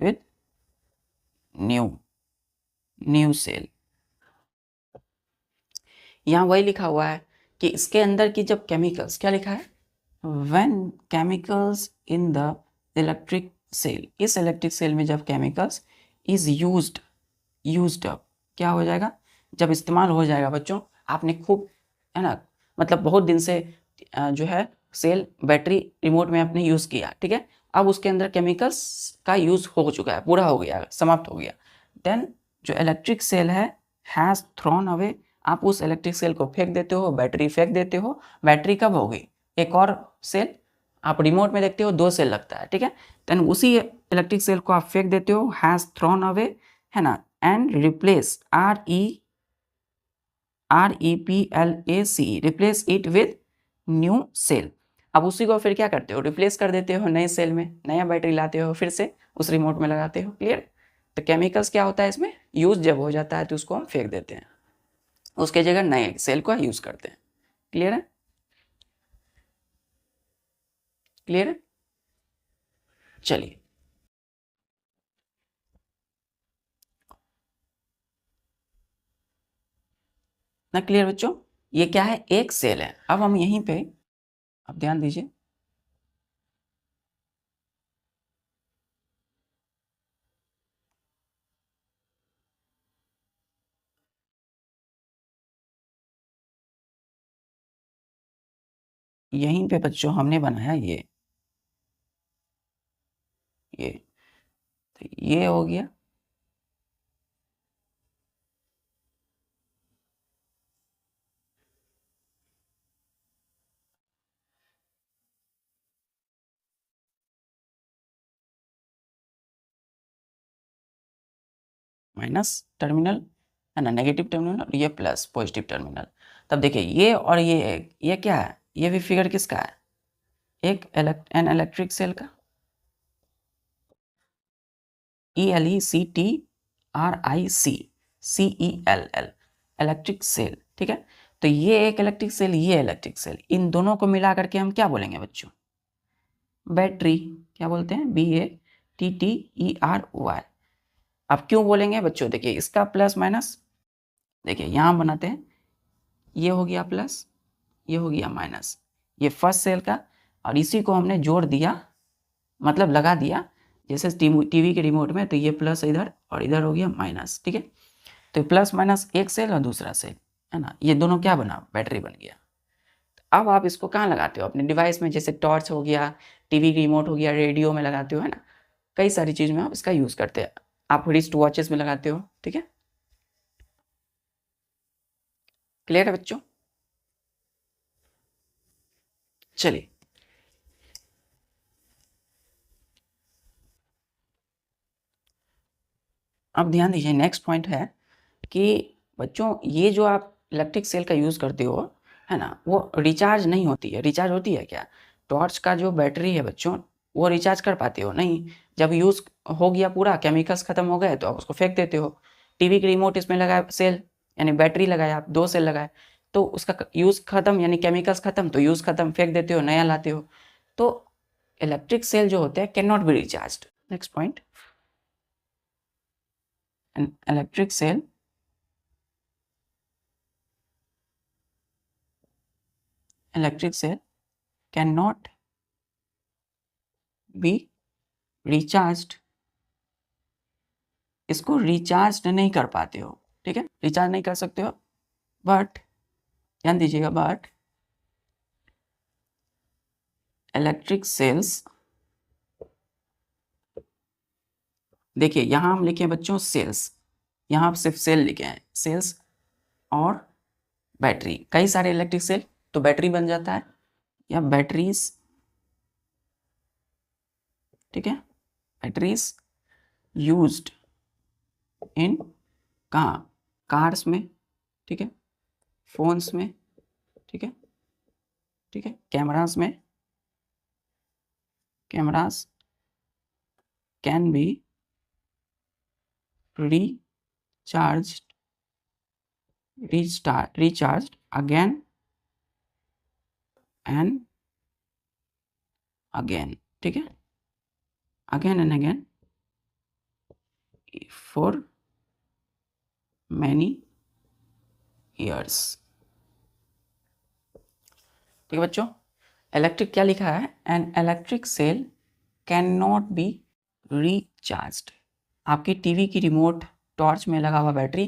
with new cell। यहाँ वही लिखा हुआ है कि इसके अंदर की जब केमिकल्स, क्या लिखा है, when chemicals in the electric cell, इस इलेक्ट्रिक सेल में जब केमिकल्स is used up, क्या हो जाएगा, जब इस्तेमाल हो जाएगा बच्चों, आपने खूब, है ना, मतलब बहुत दिन से जो है सेल बैटरी रिमोट में आपने यूज़ किया, ठीक है, अब उसके अंदर केमिकल्स का यूज़ हो चुका है, पूरा हो गया, समाप्त हो गया, देन जो इलेक्ट्रिक सेल है हैज़ थ्रोन अवे, आप उस इलेक्ट्रिक सेल को फेंक देते हो, बैटरी फेंक देते हो। बैटरी कब होगी, एक और सेल, आप रिमोट में देखते हो 2 सेल लगता है, ठीक है, देन उसी इलेक्ट्रिक सेल को आप फेंक देते हो, हैज़ थ्रोन अवे, है ना, and replace REPLACE replace it with new cell. अब उसी को फिर क्या करते हो, रिप्लेस कर देते हो नए सेल में, नया बैटरी लाते हो, फिर से उस रिमोट में लगाते हो। क्लियर। तो केमिकल्स क्या होता है इसमें, यूज जब हो जाता है तो उसको हम फेंक देते हैं, उसके जगह नए सेल को यूज करते हैं। क्लियर है, क्लियर है। चलिए ना, क्लियर बच्चों, ये क्या है, एक सेल है। अब हम यहीं पे, अब ध्यान दीजिए, यहीं पे बच्चों हमने बनाया ये तो ये हो गया, माइनस टर्मिनल, है ना, नेगेटिव टर्मिनल, और ये प्लस पॉजिटिव टर्मिनल। तब देखिए ये और ये क्या है, ये भी फिगर किसका है, एक एन इलेक्ट्रिक सेल का, ELECTRIC इलेक्ट्रिक सेल, ठीक है। तो ये एक इलेक्ट्रिक सेल, ये इलेक्ट्रिक सेल, इन दोनों को मिला करके हम क्या बोलेंगे बच्चों, बैटरी। क्या बोलते हैं, BATTERY। अब क्यों बोलेंगे बच्चों, देखिए इसका प्लस माइनस, देखिए यहाँ बनाते हैं, ये हो गया प्लस, ये हो गया माइनस, ये फर्स्ट सेल का, और इसी को हमने जोड़ दिया, मतलब लगा दिया, जैसे टीवी के रिमोट में, तो ये प्लस इधर और इधर हो गया माइनस, ठीक है। तो प्लस माइनस एक सेल और दूसरा सेल, है ना, ये दोनों क्या बना, बैटरी बन गया। अब आप इसको कहाँ लगाते हो, अपने डिवाइस में, जैसे टॉर्च हो गया, टीवी रिमोट हो गया, रेडियो में लगाते हो, है ना, कई सारी चीज़ में आप इसका यूज़ करते हैं, आप रिस्ट वॉचेस में लगाते हो, ठीक है। क्लियर है बच्चों। चलिए अब ध्यान दीजिए, नेक्स्ट पॉइंट है कि बच्चों ये जो आप इलेक्ट्रिक सेल का यूज़ करते हो है ना, वो रिचार्ज नहीं होती है। रिचार्ज होती है क्या? टॉर्च का जो बैटरी है बच्चों, वो रिचार्ज कर पाते हो नहीं। जब यूज़ हो गया पूरा, केमिकल्स ख़त्म हो गए तो आप उसको फेंक देते हो। टीवी की रिमोट इसमें लगाए सेल, यानी बैटरी लगाए आप, 2 सेल लगाए, तो उसका यूज़ ख़त्म, यानी केमिकल्स ख़त्म, तो यूज़ ख़त्म, फेंक देते हो, नया लाते हो। तो इलेक्ट्रिक सेल जो होते हैं can not be recharged. Next point, an electric cell cannot be recharged। इसको रिचार्ज नहीं कर पाते हो, ठीक है, रिचार्ज नहीं कर सकते हो। बट ध्यान दीजिएगा, बट इलेक्ट्रिक सेल्स, देखिए यहाँ हम लिखे हैं बच्चों सेल्स, यहाँ आप सिर्फ सेल लिखे हैं, सेल्स और बैटरी, कई सारे इलेक्ट्रिक सेल तो बैटरी बन जाता है, या बैटरीज, ठीक है, बैटरीज यूज्ड इन, कहाँ, कार्स में, ठीक है, फोन्स में, ठीक है, ठीक है, कैमरास में, cameras can be recharged recharged again and again, ठीक है, again and again for many years। ठीक है बच्चों, इलेक्ट्रिक क्या लिखा है, an electric cell can not be recharged. आपकी टीवी की रिमोट, टॉर्च में लगा हुआ बैटरी,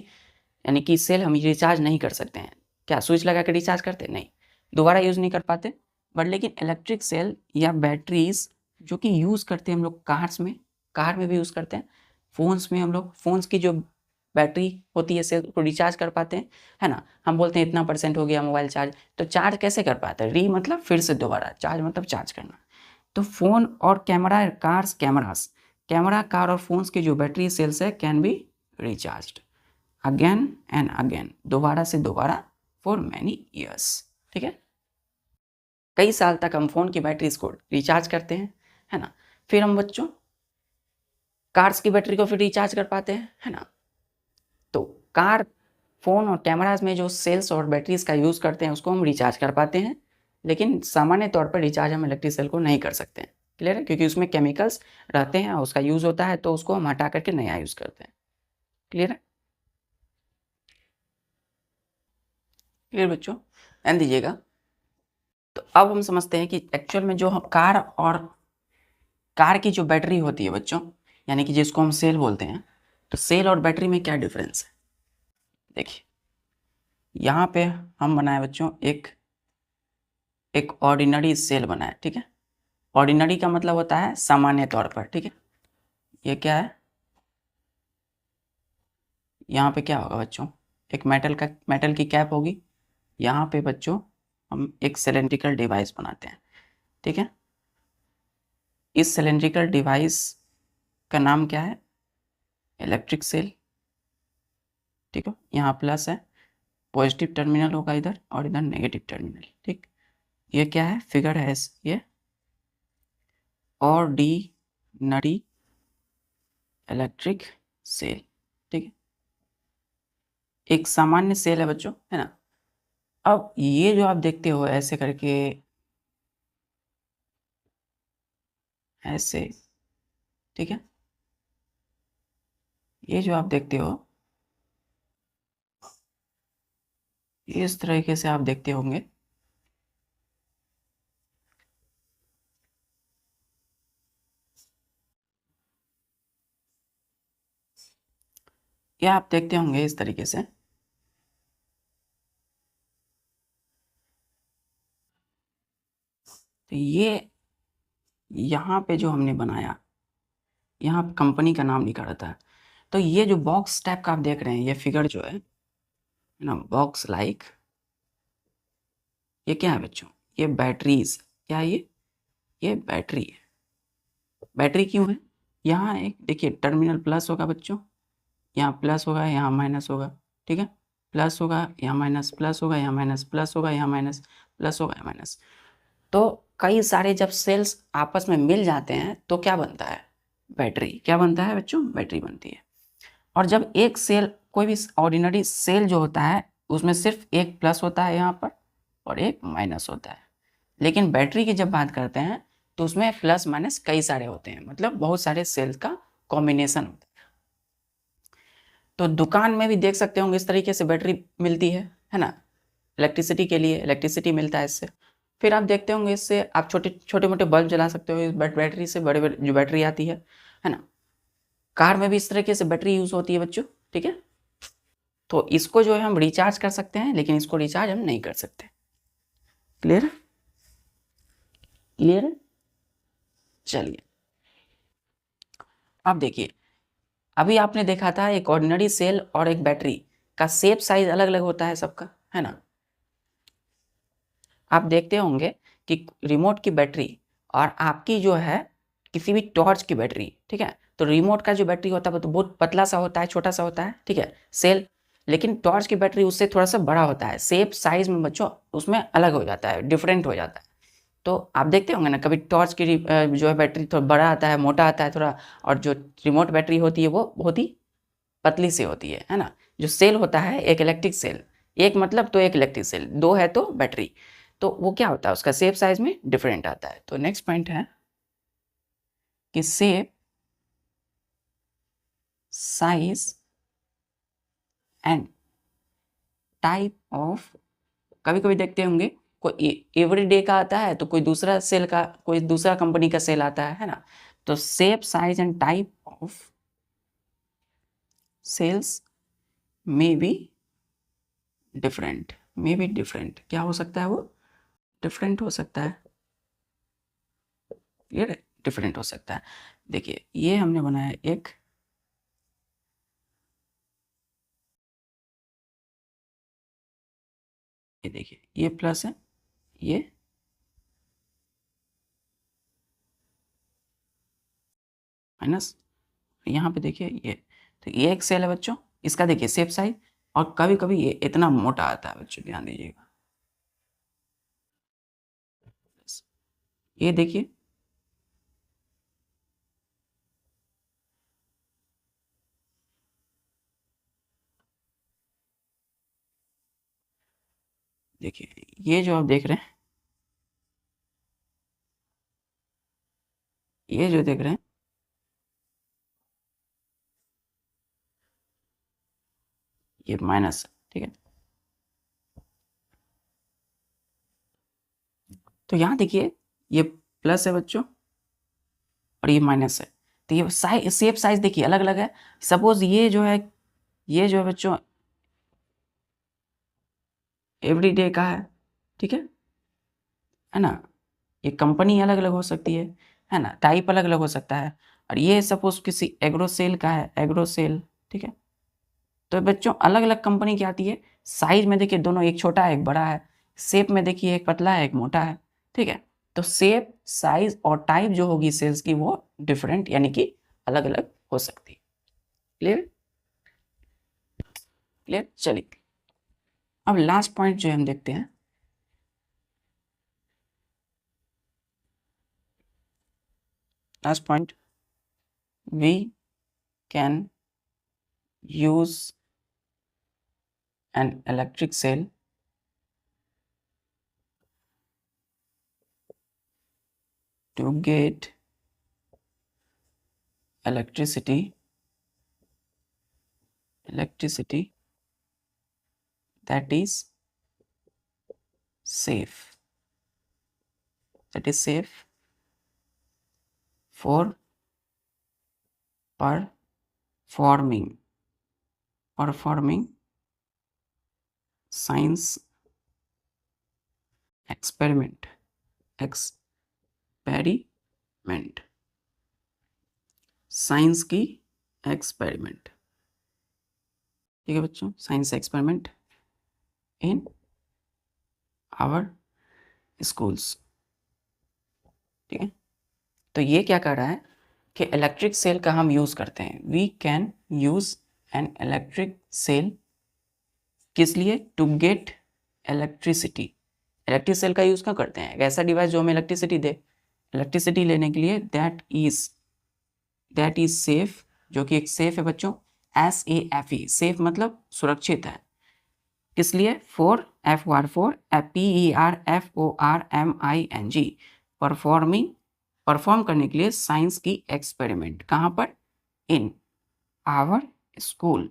यानी कि सेल हम रिचार्ज नहीं कर सकते हैं। क्या स्विच लगा कर रिचार्ज करते? नहीं, दोबारा यूज़ नहीं कर पाते। बट लेकिन इलेक्ट्रिक सेल या बैटरीज जो कि यूज़ करते हैं हम लोग कार्स में, कार में भी यूज़ करते हैं, फ़ोन्स में हम लोग, फ़ोन्स की जो बैटरी होती है सेल को रिचार्ज कर पाते हैं, है ना। हम बोलते हैं इतना % हो गया मोबाइल चार्ज, तो चार्ज कैसे कर पाते हैं? री मतलब फिर से दोबारा, चार्ज मतलब चार्ज करना। तो फ़ोन और कैमरा, कार्स, कैमरा, कार और फोन्स की जो बैटरी सेल्स है can be recharged again and again, दोबारा से दोबारा, फॉर मैनी ईयर्स, ठीक है। कई साल तक हम फ़ोन की बैटरीज को रिचार्ज करते हैं, है ना। फिर हम बच्चों कार्स की बैटरी को फिर रिचार्ज कर पाते हैं, है ना। तो कार, फ़ोन और कैमराज में जो सेल्स और बैटरीज का यूज़ करते हैं उसको हम रिचार्ज कर पाते हैं, लेकिन सामान्य तौर पर रिचार्ज हम इलेक्ट्रिक सेल को नहीं कर सकते हैं। क्लियर है, क्योंकि उसमें केमिकल्स रहते हैं और उसका यूज़ होता है, तो उसको हम हटा करके नया यूज़ करते हैं। क्लियर है, क्लियर बच्चों, ध्यान दीजिएगा। तो अब हम समझते हैं कि एक्चुअल में जो कार और कार की जो बैटरी होती है बच्चों, यानी कि जिसको हम सेल बोलते हैं, तो सेल और बैटरी में क्या डिफरेंस है। देखिए यहाँ पे हम बनाए बच्चों एक ऑर्डिनरी सेल बनाए, ठीक है। ऑर्डिनरी का मतलब होता है सामान्य तौर पर, ठीक है। ये क्या है, यहाँ पे क्या होगा बच्चों, एक मेटल की कैप होगी। यहाँ पे बच्चों हम एक सिलेंड्रिकल डिवाइस बनाते हैं, ठीक है। इस सिलेंड्रिकल डिवाइस का नाम क्या है, इलेक्ट्रिक सेल, ठीक है। यहाँ प्लस है, पॉजिटिव टर्मिनल होगा इधर और इधर नेगेटिव टर्मिनल, ठीक। ये क्या है, फिगर है ये ऑर्डिनरी इलेक्ट्रिक सेल, ठीक है, एक सामान्य सेल है बच्चों, है ना। अब ये जो आप देखते हो ऐसे करके, ऐसे, ठीक है, ये जो आप देखते हो इस तरीके से आप देखते होंगे। ये आप देखते होंगे इस तरीके से। तो ये यहाँ पे जो हमने बनाया, यहाँ कंपनी का नाम लिखा रहता है। तो ये जो बॉक्स टाइप का आप देख रहे हैं, ये फिगर जो है ना, बॉक्स लाइक, ये क्या है बच्चों, ये बैटरीज, क्या है ये बैटरी है। बैटरी क्यों है, यहाँ एक देखिए टर्मिनल प्लस होगा बच्चों, यहाँ प्लस होगा, यहाँ माइनस होगा, ठीक है, प्लस होगा, यहाँ माइनस, प्लस होगा, यहाँ माइनस, प्लस होगा, यहाँ माइनस, प्लस होगा, यहाँ माइनस। तो कई सारे जब सेल्स आपस में मिल जाते हैं तो क्या बनता है? बैटरी। क्या बनता है बच्चों? बैटरी बनती है। और जब एक सेल, कोई भी ऑर्डिनरी सेल जो होता है उसमें सिर्फ एक प्लस होता है यहाँ पर और एक माइनस होता है, लेकिन बैटरी की जब बात करते हैं तो उसमें प्लस माइनस कई सारे होते हैं, मतलब बहुत सारे सेल्स का कॉम्बिनेशन होता है। तो दुकान में भी देख सकते होंगे इस तरीके से बैटरी मिलती है ना, इलेक्ट्रिसिटी के लिए इलेक्ट्रिसिटी मिलता है इससे। फिर आप देखते होंगे इससे आप छोटे छोटे मोटे बल्ब जला सकते हो इस बैटरी से, बड़े बड़े जो बैटरी आती है ना। कार में भी इस तरीके से बैटरी यूज़ होती है बच्चों, ठीक है। तो इसको जो है हम रिचार्ज कर सकते हैं, लेकिन इसको रिचार्ज हम नहीं कर सकते। क्लियर है? क्लियर है? चलिए अब देखिए, अभी आपने देखा था एक ऑर्डिनरी सेल और एक बैटरी का शेप साइज अलग अलग होता है सबका, है ना। आप देखते होंगे कि रिमोट की बैटरी और आपकी जो है किसी भी टॉर्च की बैटरी, ठीक है, तो रिमोट का जो बैटरी होता है वो तो बहुत पतला सा होता है, छोटा सा होता है, ठीक है, सेल। लेकिन टॉर्च की बैटरी उससे थोड़ा सा बड़ा होता है, शेप साइज में बच्चों उसमें अलग हो जाता है, डिफरेंट हो जाता है। तो आप देखते होंगे ना कभी टॉर्च की जो है बैटरी थोड़ा बड़ा आता है, मोटा आता है थोड़ा, और जो रिमोट बैटरी होती है वो बहुत ही पतली सी होती है ना। जो सेल होता है एक इलेक्ट्रिक सेल, एक मतलब तो एक इलेक्ट्रिक सेल, दो है तो बैटरी, तो वो क्या होता है उसका शेप साइज में डिफरेंट आता है। तो नेक्स्ट पॉइंट है कि shape size and type of, कभी कभी देखते होंगे कोई एवरीडे का आता है तो कोई दूसरा सेल का, कोई दूसरा कंपनी का सेल आता है ना। तो shape size and type of cells may be different, may be different, क्या हो सकता है वो? डिफरेंट हो सकता है, ये डिफरेंट हो सकता है। देखिए ये हमने बनाया एक, ये देखिए ये प्लस है, ये माइनस, यहाँ पे देखिए ये, तो ये एक सेल है बच्चों, इसका देखिए शेप साइज, और कभी कभी ये इतना मोटा आता है बच्चों, ध्यान दीजिएगा, ये देखिए, देखिए ये जो आप देख रहे हैं, ये जो देख रहे हैं, ये माइनस है, ठीक है। तो यहाँ देखिए ये प्लस है बच्चों और ये माइनस है, तो ये साइज, शेप साइज देखिए अलग अलग है। सपोज ये जो है, ये जो है बच्चों एवरीडे का ठीक है ना। ये कंपनी अलग अलग हो सकती है ना, टाइप अलग अलग हो सकता है। और ये सपोज किसी एग्रोसेल का है, एग्रोसेल, ठीक है। तो बच्चों अलग अलग कंपनी की आती है, साइज में देखिए दोनों, एक छोटा है एक बड़ा है, शेप में देखिए एक पतला है एक मोटा है, ठीक है। तो शेप साइज और टाइप जो होगी सेल्स की वो डिफरेंट, यानी कि अलग अलग हो सकती है। क्लियर? क्लियर? चलिए अब लास्ट पॉइंट जो हम देखते हैं, last point, we can use an electric cell to get electricity that is safe, for performing science experiment, science की एक्सपेरिमेंट, ठीक है बच्चों, science experiment in our schools, ठीक है। तो ये क्या कर रहा है कि इलेक्ट्रिक सेल का हम यूज़ करते हैं, we can use an electric cell, किस लिए? To get electricity. Electric cell का यूज़ क्यों करते हैं? एक ऐसा डिवाइस जो हमें इलेक्ट्रिसिटी दे, इलेक्ट्रिसिटी लेने के लिए। दैट इज सेफ, जो कि एक सेफ है बच्चों, SAFE, सेफ मतलब सुरक्षित है। किस लिए? फॉर FOR PERFORMING, परफॉर्म करने के लिए साइंस की एक्सपेरिमेंट। कहाँ पर? इन आवर स्कूल,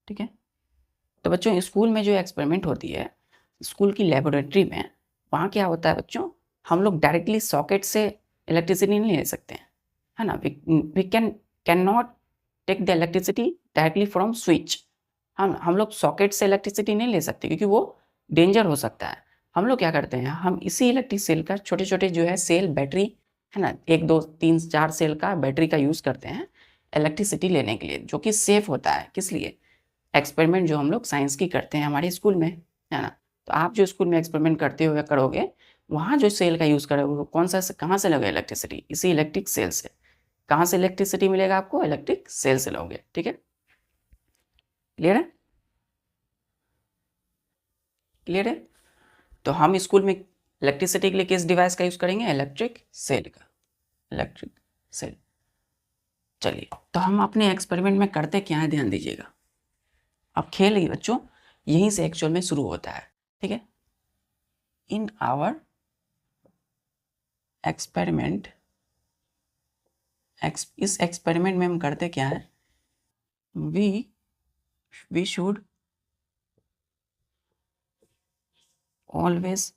ठीक है। तो बच्चों स्कूल में जो एक्सपेरिमेंट होती है, स्कूल की लेबोरेटरी में, वहाँ क्या होता है बच्चों, हम लोग डायरेक्टली सॉकेट से इलेक्ट्रिसिटी नहीं ले सकते हैं, है ना। We can not take the electricity directly from switch. हम लोग सॉकेट से इलेक्ट्रिसिटी नहीं ले सकते क्योंकि वो डेंजर हो सकता है। हम लोग क्या करते हैं, हम इसी इलेक्ट्रिक सेल का छोटे छोटे जो है सेल, बैटरी है ना, 1 2 3 4 सेल का बैटरी का यूज़ करते हैं इलेक्ट्रिसिटी लेने के लिए, जो कि सेफ होता है। किस लिए? एक्सपेरिमेंट जो हम लोग साइंस की करते हैं हमारे स्कूल में, है ना। तो आप जो स्कूल में एक्सपेरिमेंट करते हो या करोगे, वहाँ जो सेल का यूज़ करोगे वो कौन सा, कहाँ से लोगे इलेक्ट्रिसिटी? इसी इलेक्ट्रिक सेल से। कहाँ से इलेक्ट्रिसिटी मिलेगा आपको? इलेक्ट्रिक सेल से लोगे, ठीक है। क्लियर है? क्लियर है? तो हम स्कूल में इलेक्ट्रिसिटी के लिए किस डिवाइस का यूज़ करेंगे? इलेक्ट्रिक सेल का, इलेक्ट्रिक सेल। चलिए, तो हम अपने एक्सपेरिमेंट में करते क्या है, ध्यान दीजिएगा। अब खेल ही बच्चों यहीं से एक्चुअल में शुरू होता है, ठीक है। इन आवर एक्सपेरिमेंट, इस एक्सपेरिमेंट में हम करते क्या है, we should always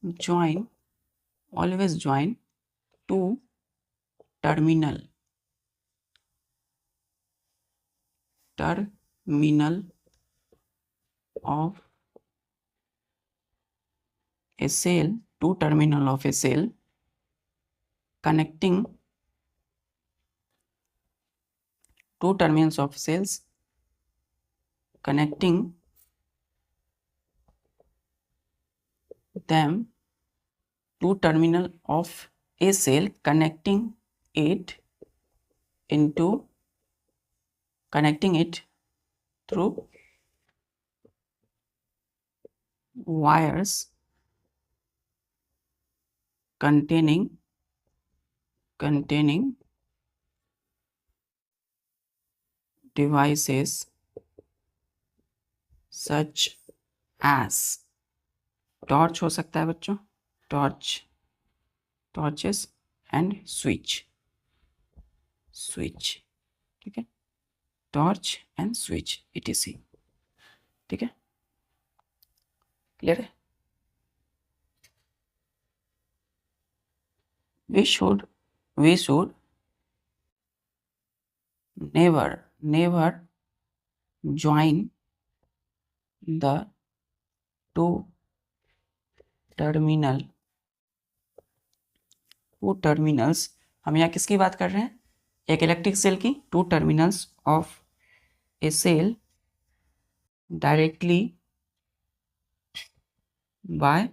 join two terminal of a cell, two terminal of a cell connecting two terminals of cells connecting them, two terminal of a cell connecting it through wires containing devices such as, torch हो सकता है बच्चों, torches and switch, ठीक है, torch and switch etc, ठीक है। Clear है? we should never join the two terminals, हम यहाँ किसकी बात कर रहे हैं? एक इलेक्ट्रिक सेल की, two terminals of a cell directly by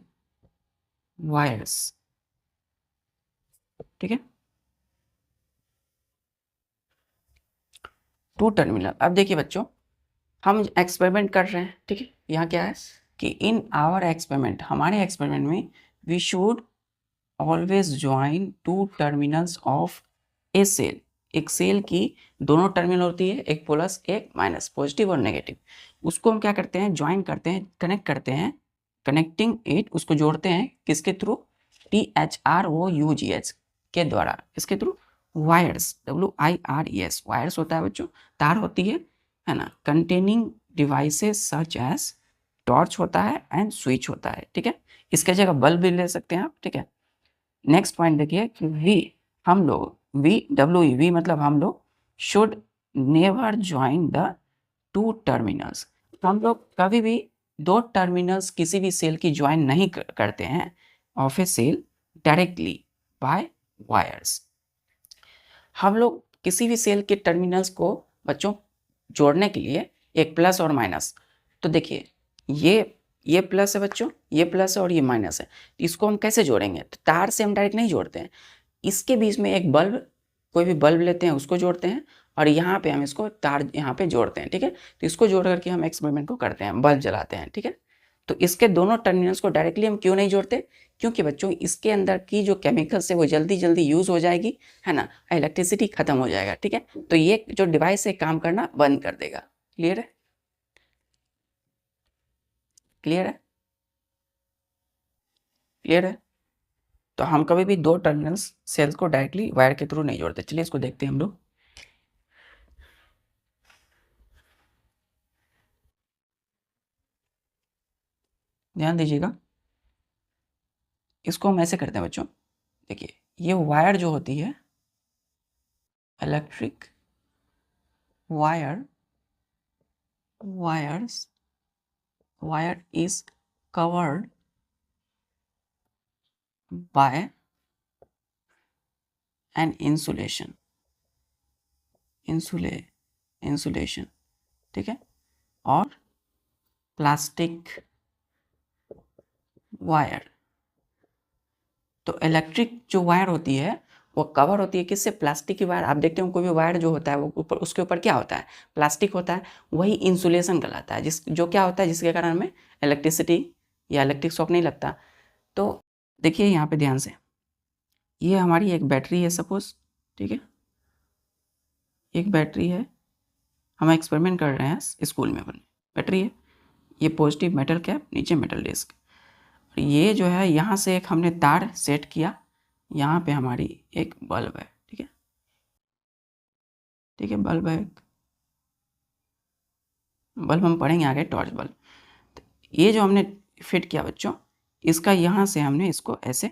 wires, ठीक है। Two terminal. अब देखिए बच्चों, हम एक्सपेरिमेंट कर रहे हैं, ठीक है। यहाँ क्या है कि इन आवर एक्सपेरिमेंट, हमारे एक्सपेरिमेंट में, we should always join two terminals of a cell, एक सेल की दोनों टर्मिनल होती है, एक प्लस एक माइनस, पॉजिटिव और नेगेटिव। उसको हम क्या करते हैं, ज्वाइन करते हैं, कनेक्ट करते हैं, कनेक्टिंग इट, उसको जोड़ते हैं किसके थ्रू? THROUGH के द्वारा। इसके थ्रू? वायर्स, WIRES, वायर्स होता है बच्चों, तार होती है ना। Containing devices such as, torch होता है एंड स्विच होता है, ठीक है। इसके जगह बल्ब भी ले सकते हैं आप, ठीक है। नेक्स्ट पॉइंट देखिए कि हम लोग, WE मतलब हम लोग, should never join the two terminals, हम लोग कभी भी दो टर्मिनल्स किसी भी सेल की ज्वाइन नहीं करते हैं of a cell directly by wires. हम लोग किसी भी सेल के टर्मिनल्स को बच्चों जोड़ने के लिए एक प्लस और माइनस, तो देखिए ये प्लस है बच्चों, ये प्लस है और ये माइनस है, इसको हम कैसे जोड़ेंगे? तो तार से हम डायरेक्ट नहीं जोड़ते हैं, इसके बीच में एक बल्ब कोई भी बल्ब लेते हैं उसको जोड़ते हैं और यहाँ पे हम इसको तार यहाँ पे जोड़ते हैं, ठीक है। तो इसको जोड़ करके हम एक्सपेरिमेंट को करते हैं, बल्ब जलाते हैं, ठीक है। तो इसके दोनों टर्मिनल्स को डायरेक्टली हम क्यों नहीं जोड़ते? क्योंकि बच्चों इसके अंदर की जो केमिकल्स है वो जल्दी जल्दी यूज़ हो जाएगी, है ना, इलेक्ट्रिसिटी खत्म हो जाएगा, ठीक है। तो ये जो डिवाइस है काम करना बंद कर देगा। क्लियर है? क्लियर है? क्लियर है? तो हम कभी भी दो टर्मिनल्स सेल्स को डायरेक्टली वायर के थ्रू नहीं जोड़ते। चलिए इसको देखते हैं हम लोग। ध्यान दीजिएगा, इसको हम ऐसे करते हैं बच्चों। देखिए ये वायर जो होती है, electric wire, wire is covered by an insulation, ठीक है, और प्लास्टिक वायर। तो इलेक्ट्रिक जो वायर होती है वो कवर होती है किससे? प्लास्टिक की वायर। आप देखते हो कोई भी वायर जो होता है वो ऊपर उसके ऊपर क्या होता है? प्लास्टिक होता है। वही इंसुलेशन कहलाता है, जिस जो क्या होता है जिसके कारण हमें इलेक्ट्रिसिटी या इलेक्ट्रिक शॉक नहीं लगता। तो देखिए यहाँ पे ध्यान से, ये हमारी एक बैटरी है सपोज, ठीक है, एक बैटरी है, हम एक्सपेरिमेंट कर रहे हैं स्कूल में अपने। बैटरी है, ये पॉजिटिव मेटल कैप, नीचे मेटल डिस्क। ये जो है यहाँ से एक हमने तार सेट किया, यहाँ पे हमारी एक बल्ब है, ठीक है, ठीक है, बल्ब है, बल्ब हम पढ़ेंगे आगे, टॉर्च बल्ब। तो ये जो हमने फिट किया बच्चों, इसका यहाँ से हमने इसको ऐसे,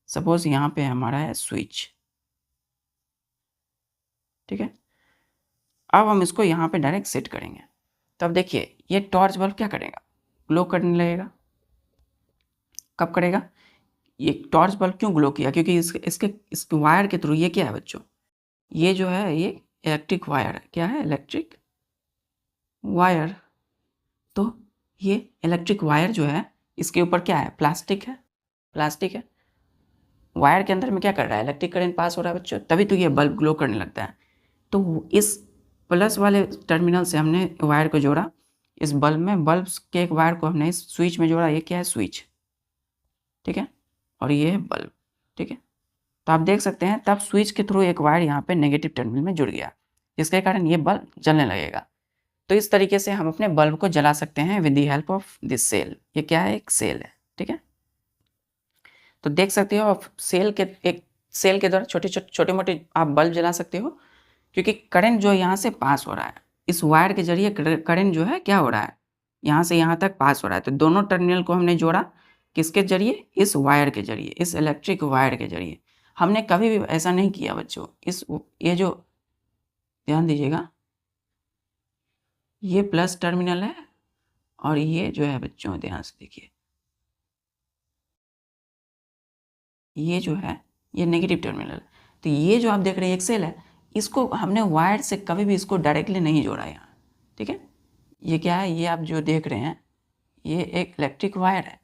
सपोज यहाँ पे हमारा है स्विच, ठीक है। अब हम इसको यहाँ पे डायरेक्ट सेट करेंगे। तब देखिए ये टॉर्च बल्ब क्या करेगा? ग्लो करने लगेगा। कब करेगा? ये टॉर्च बल्ब क्यों ग्लो किया? क्योंकि इस वायर के थ्रू, ये क्या है बच्चों, ये जो है ये इलेक्ट्रिक वायर है। क्या है? Electric wire. तो ये इलेक्ट्रिक वायर जो है इसके ऊपर क्या है? प्लास्टिक है, प्लास्टिक है। वायर के अंदर में क्या कर रहा है? इलेक्ट्रिक करंट पास हो रहा है बच्चों, तभी तो ये बल्ब ग्लो करने लगता है। तो इस प्लस वाले टर्मिनल से हमने वायर को जोड़ा इस बल्ब में, बल्ब के एक वायर को हमने इस स्विच में जोड़ा। ये क्या है? स्विच, ठीक है, और ये है बल्ब, ठीक है। तो आप देख सकते हैं तब स्विच के थ्रू एक वायर यहाँ पे नेगेटिव टर्मिनल में जुड़ गया, जिसके कारण ये बल्ब जलने लगेगा। तो इस तरीके से हम अपने बल्ब को जला सकते हैं with the help of this cell. ये क्या है? एक सेल है, ठीक है। तो देख सकते हो आप एक सेल के द्वारा छोटे मोटे आप बल्ब जला सकते हो, क्योंकि करंट जो यहाँ से पास हो रहा है, इस वायर के जरिए करंट जो है क्या हो रहा है? यहाँ से यहाँ तक पास हो रहा है। तो दोनों टर्मिनल को हमने जोड़ा किसके जरिए? इस वायर के जरिए, इस इलेक्ट्रिक वायर के जरिए। हमने कभी भी ऐसा नहीं किया बच्चों। ये जो ध्यान दीजिएगा, ये प्लस टर्मिनल है और ये जो है बच्चों ध्यान से देखिए, ये जो है ये नेगेटिव टर्मिनल। तो ये जो आप देख रहे हैं एक सेल है, इसको हमने वायर से कभी भी इसको डायरेक्टली नहीं जोड़ा यहाँ, ठीक है। ये क्या है? ये आप जो देख रहे हैं ये एक इलेक्ट्रिक वायर है।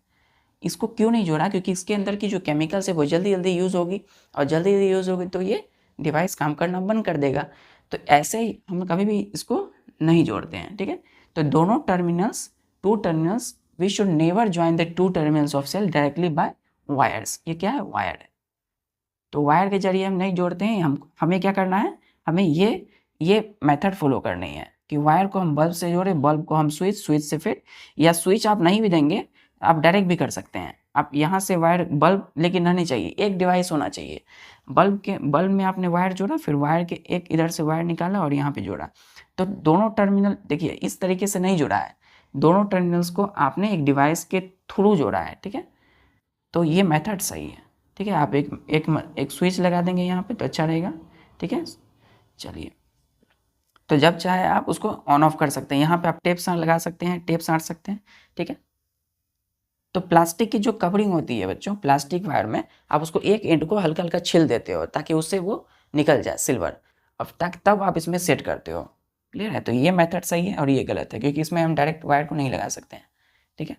इसको क्यों नहीं जोड़ा? क्योंकि इसके अंदर की जो केमिकल्स है वो जल्दी जल्दी यूज़ होगी, और जल्दी जल्दी यूज़ होगी तो ये डिवाइस काम करना बंद कर देगा। तो ऐसे ही हम कभी भी इसको नहीं जोड़ते हैं, ठीक है। तो दोनों terminals, two terminals, we should never join the two terminals of cell directly by wires. ये क्या है? वायर है। तो वायर के जरिए हम नहीं जोड़ते हैं। हमें क्या करना है? हमें ये मेथड फॉलो करनी है कि वायर को हम बल्ब से जोड़े, बल्ब को हम स्विच से फिर, या स्विच आप नहीं भी देंगे, आप डायरेक्ट भी कर सकते हैं। आप यहाँ से वायर, बल्ब लेकिन रहनी चाहिए, एक डिवाइस होना चाहिए। बल्ब में आपने वायर जोड़ा, फिर वायर के एक इधर से वायर निकाला और यहाँ पे जोड़ा। तो दोनों टर्मिनल देखिए इस तरीके से नहीं जोड़ा है, दोनों टर्मिनल्स को आपने एक डिवाइस के थ्रू जोड़ा है, ठीक है। तो ये मेथड सही है, ठीक है। आप एक स्विच लगा देंगे यहाँ पे तो अच्छा रहेगा, ठीक है। चलिए, तो जब चाहे आप उसको ऑन ऑफ कर सकते हैं। यहाँ पे आप टेप लगा सकते हैं, टेप साट सकते हैं, ठीक है। तो प्लास्टिक की जो कवरिंग होती है बच्चों, प्लास्टिक वायर में आप उसको एक एंड को हल्का हल्का छिल देते हो ताकि उससे वो निकल जाए सिल्वर, अब तब आप इसमें सेट करते हो। क्लियर है? तो ये मेथड सही है और ये गलत है, क्योंकि इसमें हम डायरेक्ट वायर को नहीं लगा सकते हैं, ठीक है।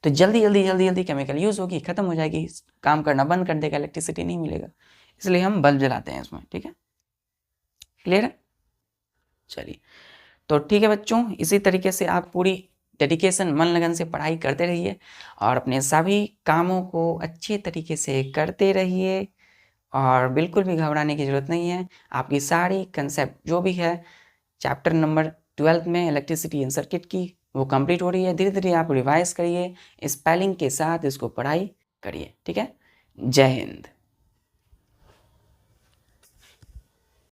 तो जल्दी केमिकल यूज़ होगी, ख़त्म हो जाएगी, काम करना बंद कर देगा, इलेक्ट्रिसिटी नहीं मिलेगा, इसलिए हम बल्ब जलाते हैं इसमें, ठीक है। क्लियर है? चलिए, तो ठीक है बच्चों, इसी तरीके से आप पूरी डेडिकेशन मन लगन से पढ़ाई करते रहिए और अपने सभी कामों को अच्छे तरीके से करते रहिए और बिल्कुल भी घबराने की ज़रूरत नहीं है। आपकी सारी कंसेप्ट जो भी है चैप्टर नंबर 12 में इलेक्ट्रिसिटी एंड सर्किट की वो कंप्लीट हो रही है। धीरे धीरे आप रिवाइज करिए, स्पेलिंग के साथ इसको पढ़ाई करिए। ठीक है, जय हिंद।